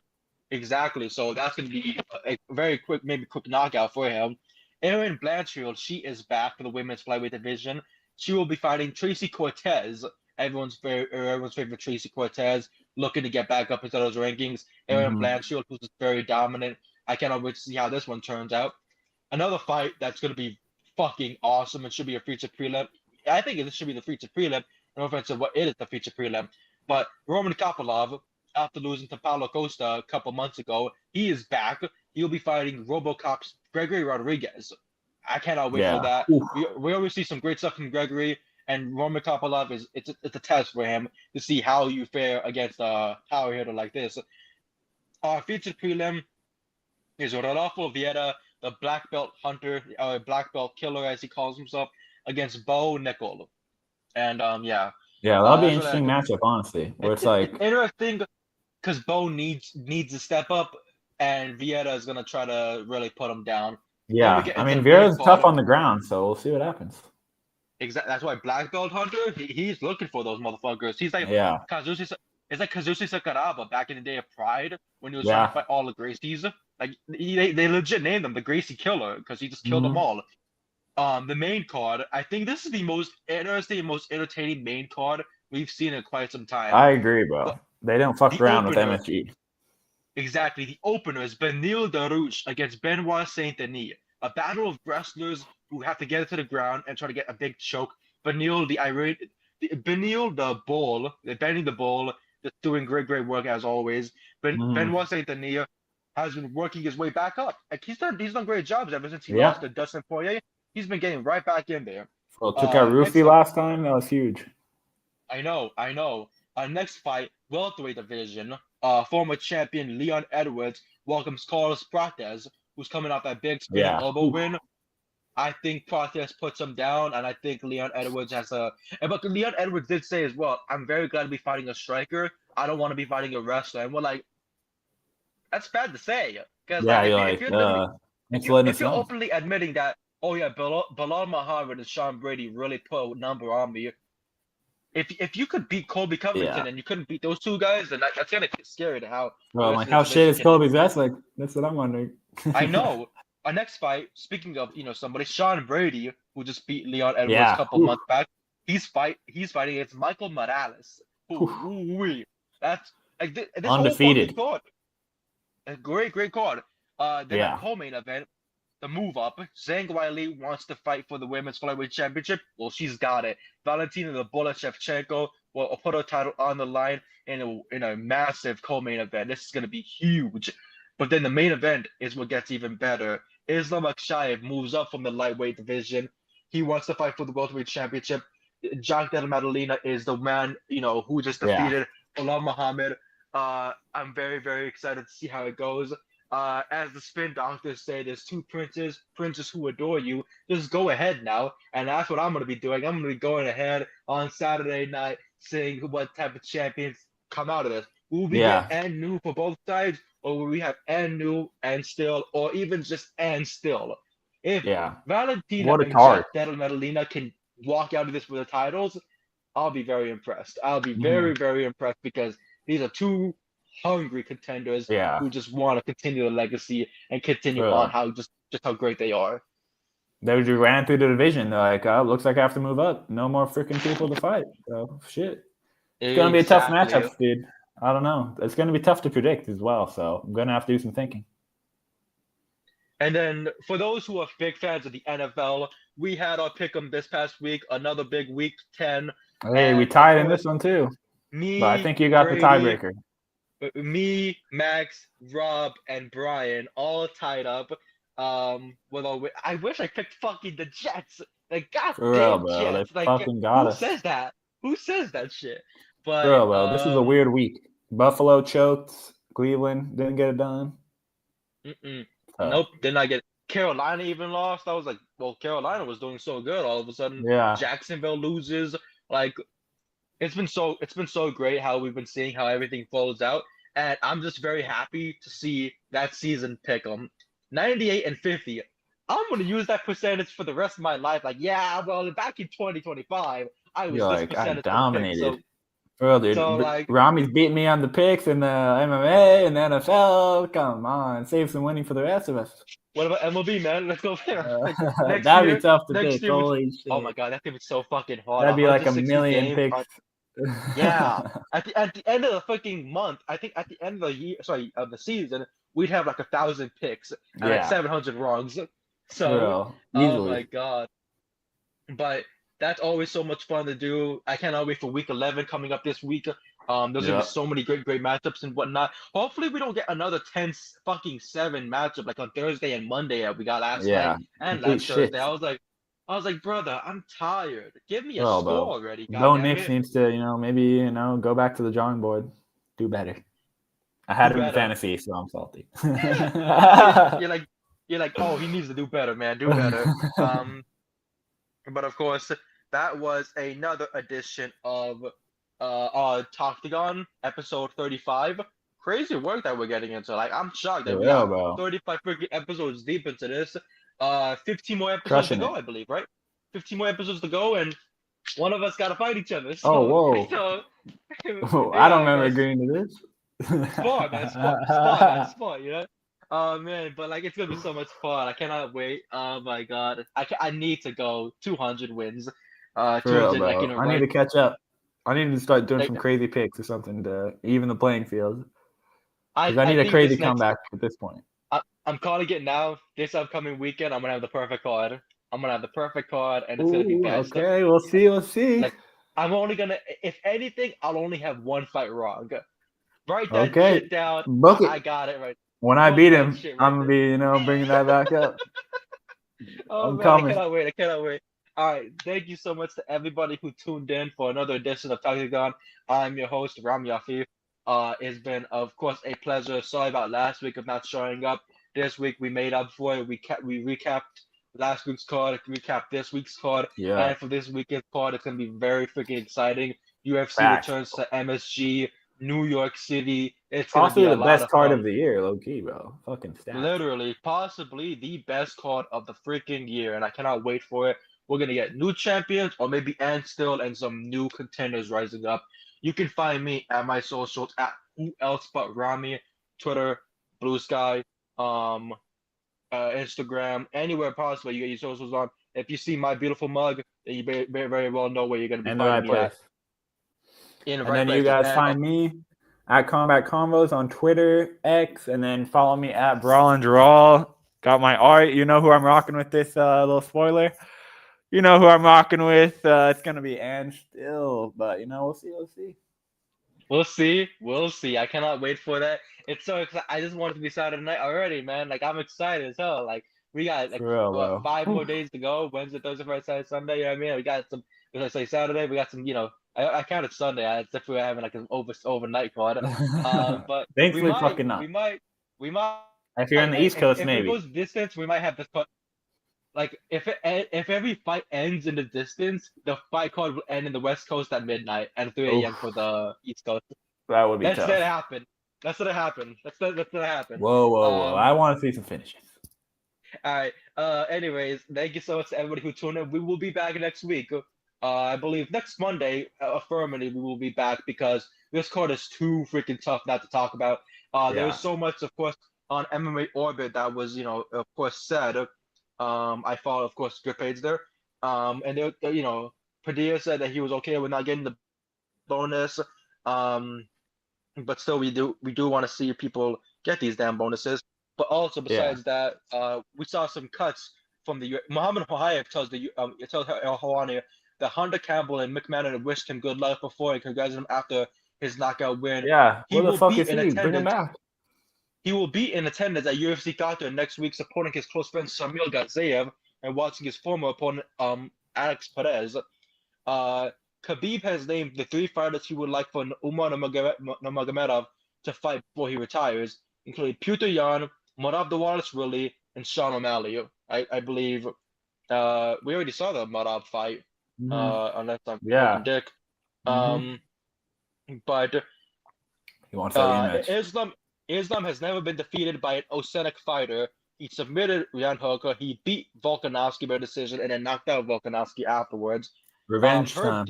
Exactly. So that's gonna be a very quick knockout for him. Erin Blanchfield, she is back for the women's flyweight division. She will be fighting Tracy Cortez, everyone's favorite Tracy Cortez, looking to get back up into those rankings. Erin Blanchfield, who's just very dominant. I cannot wait to see how this one turns out. Another fight that's gonna be fucking awesome. It should be a feature prelim. I think it should be the feature prelim. No offense to what it is, the feature prelim. But Roman Kopylov, after losing to Paulo Costa a couple months ago, he is back. He'll be fighting RoboCop's Gregory Rodriguez. I cannot wait for that. We always see some great stuff from Gregory, and Roman Kopylov it's a test for him to see how you fare against a power hitter like this. Our featured prelim is Rodolfo Vieira, the black belt hunter, black belt killer as he calls himself, against Bo Nickel. And Yeah, that'll be an interesting matchup, honestly. Where it's like interesting because Bo needs to step up, and Vieira is gonna try to really put him down. Yeah, I mean Vieira's tough on the ground, so we'll see what happens. Exactly. That's why black belt hunter, he's looking for those motherfuckers. He's like Kazushi. It's like Kazushi Sakuraba back in the day of Pride when he was trying to fight all the Gracies. Like they legit named him the Gracie Killer because he just killed them all. The main card, I think this is the most interesting, most entertaining main card we've seen in quite some time. I agree, bro. They don't fuck around with MSG. Exactly. The opener is Benil Darouche against Benoit Saint-Denis. A battle of wrestlers who have to get it to the ground and try to get a big choke. Benil the bull, bending the bull, just doing great work as always. Benoit Saint-Denis has been working his way back up. Like he's done great jobs ever since he lost to Dustin Poirier. He's been getting right back in there. Well, took out Rufi last time. That was huge. I know. Next fight, welterweight division. Former champion Leon Edwards welcomes Carlos Prates, who's coming off that big spinning elbow win. I think Prates puts him down, and I think Leon Edwards has a. But Leon Edwards did say as well, "I'm very glad to be fighting a striker. I don't want to be fighting a wrestler." And we're like, that's bad to say, because if you're openly admitting that, oh yeah, Bilal Muhammad and Sean Brady really put a number on me. If you could beat Colby Covington and you couldn't beat those two guys, then that's gonna get scary to how. Well, like how shit is Colby's wrestling? That's what I'm wondering. I know. Our next fight, speaking of somebody, Sean Brady, who just beat Leon Edwards a couple months back, he's fighting against Michael Morales. That's like this undefeated. Whole card. A great card. Then a co-main event, the move up. Zhang Weili wants to fight for the women's flyweight championship. Well, she's got it. Valentina the Bullet Shevchenko will put her title on the line in a massive co-main event. This is gonna be huge. But then the main event is what gets even better. Islam Akshayev moves up from the lightweight division. He wants to fight for the welterweight championship. Jack Del Madalena is the man, who just defeated Bilal Muhammad. I'm very excited to see how it goes. As the spin doctors say, there's two princes who adore you. Just go ahead now, and that's what I'm going to be doing. I'm going to be going ahead on Saturday night, seeing what type of champions come out of this. Will we get and new for both sides, or will we have and new and still, or even just and still? If Valentina and Jack Del Madalena can walk out of this with the titles, I'll be very impressed. I'll be very impressed because these are two hungry contenders who just want to continue the legacy and continue on how great they are. They just ran through the division. They're like, oh, looks like I have to move up. No more freaking people to fight. So shit. It's gonna be a tough Exactly. matchup, dude. I don't know. It's gonna be tough to predict as well. So I'm gonna have to do some thinking. And then for those who are big fans of the NFL, we had our pick'em this past week, another big week 10. Hey, we And of tied in this course, one too. But I me, think you got the Brady, tiebreaker. me, Max, Rob, and Brian all tied up. I wish I picked fucking the Jets. Like, For real, goddamn bro. They Jets. Like, fucking got who us. says that? Who says that shit? For But real, bro. This is a weird week. Buffalo choked. Cleveland didn't get it done. nope, did not get. Carolina even lost. I was like, well, Carolina was doing so good. All of a sudden, Yeah. Jacksonville loses. Like, it's been so great how we've been seeing how everything folds out, and I'm just very happy to see that season pick 'em 98 and 50. I'm gonna use that percentage for the rest of my life. Like, yeah, well, back in 2025, I was You're this like, I percentage for the pick. dominated. So, For real, dude. like, Rami's beating me on the picks in the MMA and the NFL. Come on. Save some winning for the rest of us. what about MLB, man? Let's go there. Like, next That'd be year, tough to next pick. year, Holy oh my shit. God, that's gonna be so fucking hard. That'd be like a 160 million games. picks. Yeah, at the end of the fucking month, I think at the end of the year, sorry, of the season, we'd have like 1,000 picks and like Yeah. 700 wrongs. For So, real. oh my Easily. God. But that's always so much fun to do. I cannot wait for week 11 coming up this week. There's gonna be so many great matchups and whatnot. Hopefully, we don't get another 10 fucking 7 matchup like on Thursday and Monday that we got last night and Complete last shit. Thursday. I was like, brother, I'm tired. Give me a Well, score bro. already, Bo goddamn Nix it. needs to, maybe, go back to the drawing board. Do better. I had Do him in better. fantasy, so I'm salty. You're like, oh, he needs to do better, man. Do better. But of course, that was another edition of Talktagon, episode 35. Crazy work that we're getting into. Like, I'm shocked that For we real, got bro. 35 freaking episodes deep into this. 15 more episodes to Crushing go, it. I believe, right? 15 more episodes to go, and one of us got to fight each other. Oh, So, whoa. Oh, I don't yeah, remember guys. agreeing to this. Sport, man, sport, man, sport. Oh man, but like it's gonna be so much fun. I cannot wait. Oh my God, I need to go 200 wins. For real, 200 like bro. I need right. to catch up. I need to start doing Like, some crazy picks or something to even the playing field. Because I I need a think crazy this next comeback at this point. I'm calling it now. This upcoming weekend, I'm gonna have the perfect card. I'm gonna have the perfect card, and it's gonna be Ooh, best. okay. We'll see. We'll see. Like I'm only gonna, if anything, I'll only have one fight wrong. Write that Okay. shit down. Book it. I got it right. When I Book beat that him, shit right I'm going there. to be, bringing that back up. Oh I'm man, I coming. cannot wait. I cannot wait. All right, thank you so much to everybody who tuned in for another edition of Talktagon. I'm your host, Rami. It's been, of course, a pleasure. Sorry about last week of not showing up. This week we made up for it. We recapped last week's card, recapped this week's card, Yeah. and for this weekend's card, it's gonna be very freaking exciting. UFC Facts. returns to MSG, New York City. It's gonna be Possibly a the lot best of card fun. of the year, low key, bro. Fucking stats. Literally, possibly the best card of the freaking year, and I cannot wait for it. We're gonna get new champions, or maybe and still, and some new contenders rising up. You can find me at my socials at Who Else But Rami, Twitter, Blue Sky, Instagram, anywhere possible. You get your socials on. If you see my beautiful mug, then you very well know where you're gonna be In the finding right me at. place. In the And right then you places. guys And find me at Combat Combos on Twitter, X, and then follow me at Brawl and Drawl. Got my art. You know who I'm rocking with this little spoiler. You know who I'm rocking with. It's going to be Ann still, but, we'll see. We'll see. we'll see. We'll see. I cannot wait for that. It's so exciting. I just want it to be Saturday night already, man. Like, I'm excited as hell. Like, we got like For real, what, bro. 5 more days to go. Wednesday, Thursday, Friday, Saturday, Sunday. You know what I mean? We got some. As I say, Saturday, we got some. I counted Sunday. As if we were having like an overnight card. But we Thankfully, might, fucking not. we might. If you're on the East Coast, If it maybe. goes distance, we might have this. Like if every fight ends in the distance, the fight card will end in the West Coast at midnight and 3 a.m. for the East Coast. That would be That's tough. gonna happen. That's gonna happen. That's gonna happen. Whoa. I want to see some finishes. All right. Anyways, thank you so much to everybody who tuned in. We will be back next week. I believe next Monday, affirmatively, we will be back because this card is too freaking tough not to talk about. There was so much, of course, on MMA Orbit that was, of course, said. I follow, of course, good page there. And Padilla said that he was okay with not getting the bonus. But still, we do want to see people get these damn bonuses. But also, Yeah. besides that, we saw some cuts from the Muhammad Hohayev tells Hawani that Hunter Campbell and McMahon wished him good luck before and congratulated him after his knockout win. Yeah. He Where the will fuck be is in he? Bring him attendance. back. He will be in attendance at UFC Qatar next week, supporting his close friend Samil Gaziev and watching his former opponent Alex Perez. Khabib has named the 3 fighters he would like for Umar Nurmagomedov to fight before he retires, including Petr Yan, Murad Dvalishvili, and Sean O'Malley. I believe we already saw the Murad fight, unless I'm making dick. But He wants that rematch. Islam has never been defeated by an Oceanic fighter. He submitted Jan Hooker. He beat Volkanovski by decision and then knocked out Volkanovski afterwards. Revenge time.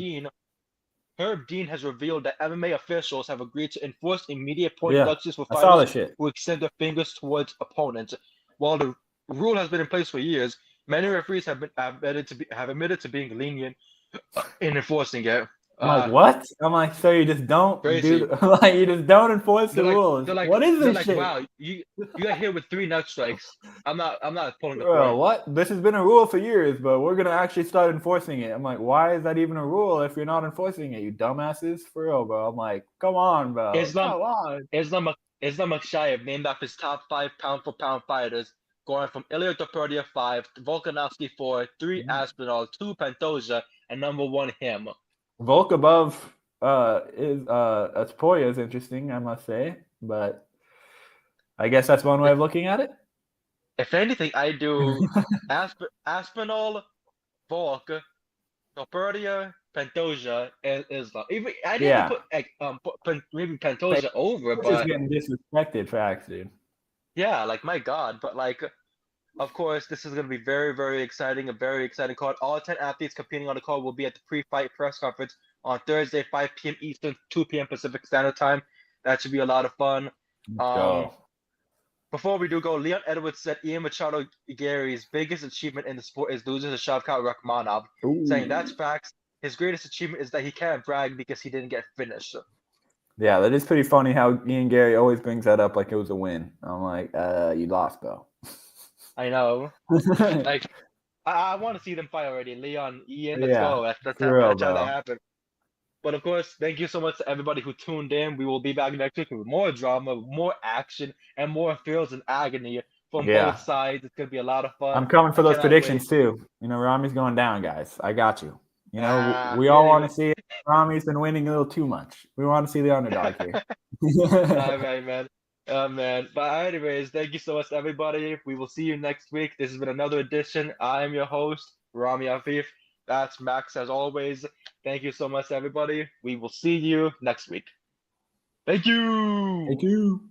Herb Dean has revealed that MMA officials have agreed to enforce immediate point Yeah, deductions for I saw that fighters shit. who extend their fingers towards opponents. While the rule has been in place for years, many referees have admitted to being lenient in enforcing it. I'm like, what? I'm like, so you just don't Crazy. like you just don't enforce the rules. What is this shit? Wow, you got hit with 3 nut strikes. I'm not pulling the Bro, point. what? This has been a rule for years, but we're gonna actually start enforcing it. I'm like, why is that even a rule if you're not enforcing it, you dumbasses? For real, bro. I'm like, come on, bro. Come on. Islam Makshayev named off his top 5 pound-for-pound fighters, going from Ilia Topuria 5, Volkanovski 4, 3 Aspinall, 2 Pantoja, and number 1 him. Volk above is Aspria is interesting, I must say, but I guess that's one way of looking at it. If anything, I do Aspinall, Volk, Topuria, Pantoja, and Islam. Even I didn't put maybe Pantoja over, but but getting disrespected facts, dude. Yeah, like my God, but like, of course, this is going to be very, very exciting. A very exciting card. All 10 athletes competing on the card will be at the pre-fight press conference on Thursday, 5 p.m. Eastern, 2 p.m. Pacific Standard Time. That should be a lot of fun. Let's go. Before we do go, Leon Edwards said Ian Machado Gary's biggest achievement in the sport is losing to Shavkat Rakhmonov, saying that's facts. His greatest achievement is that he can't brag because he didn't get finished. Yeah, that is pretty funny how Ian Gary always brings that up like it was a win. I'm like, you lost, bro. I know. Like, I want to see them fight already. Leon, Ian, let's go. Let's have that happen. But of course, thank you so much to everybody who tuned in. We will be back next week with more drama, more action, and more feels and agony from both sides. It's gonna be a lot of fun. I'm coming for those predictions too. You know, Rami's going down, guys. I got you. You know, we all want to see it. Rami's been winning a little too much. We want to see the underdog here. All right, man. Man. But anyways, thank you so much, everybody. We will see you next week. This has been another edition. I am your host, Rami Afif. That's Max, as always. Thank you so much, everybody. We will see you next week. Thank you. Thank you.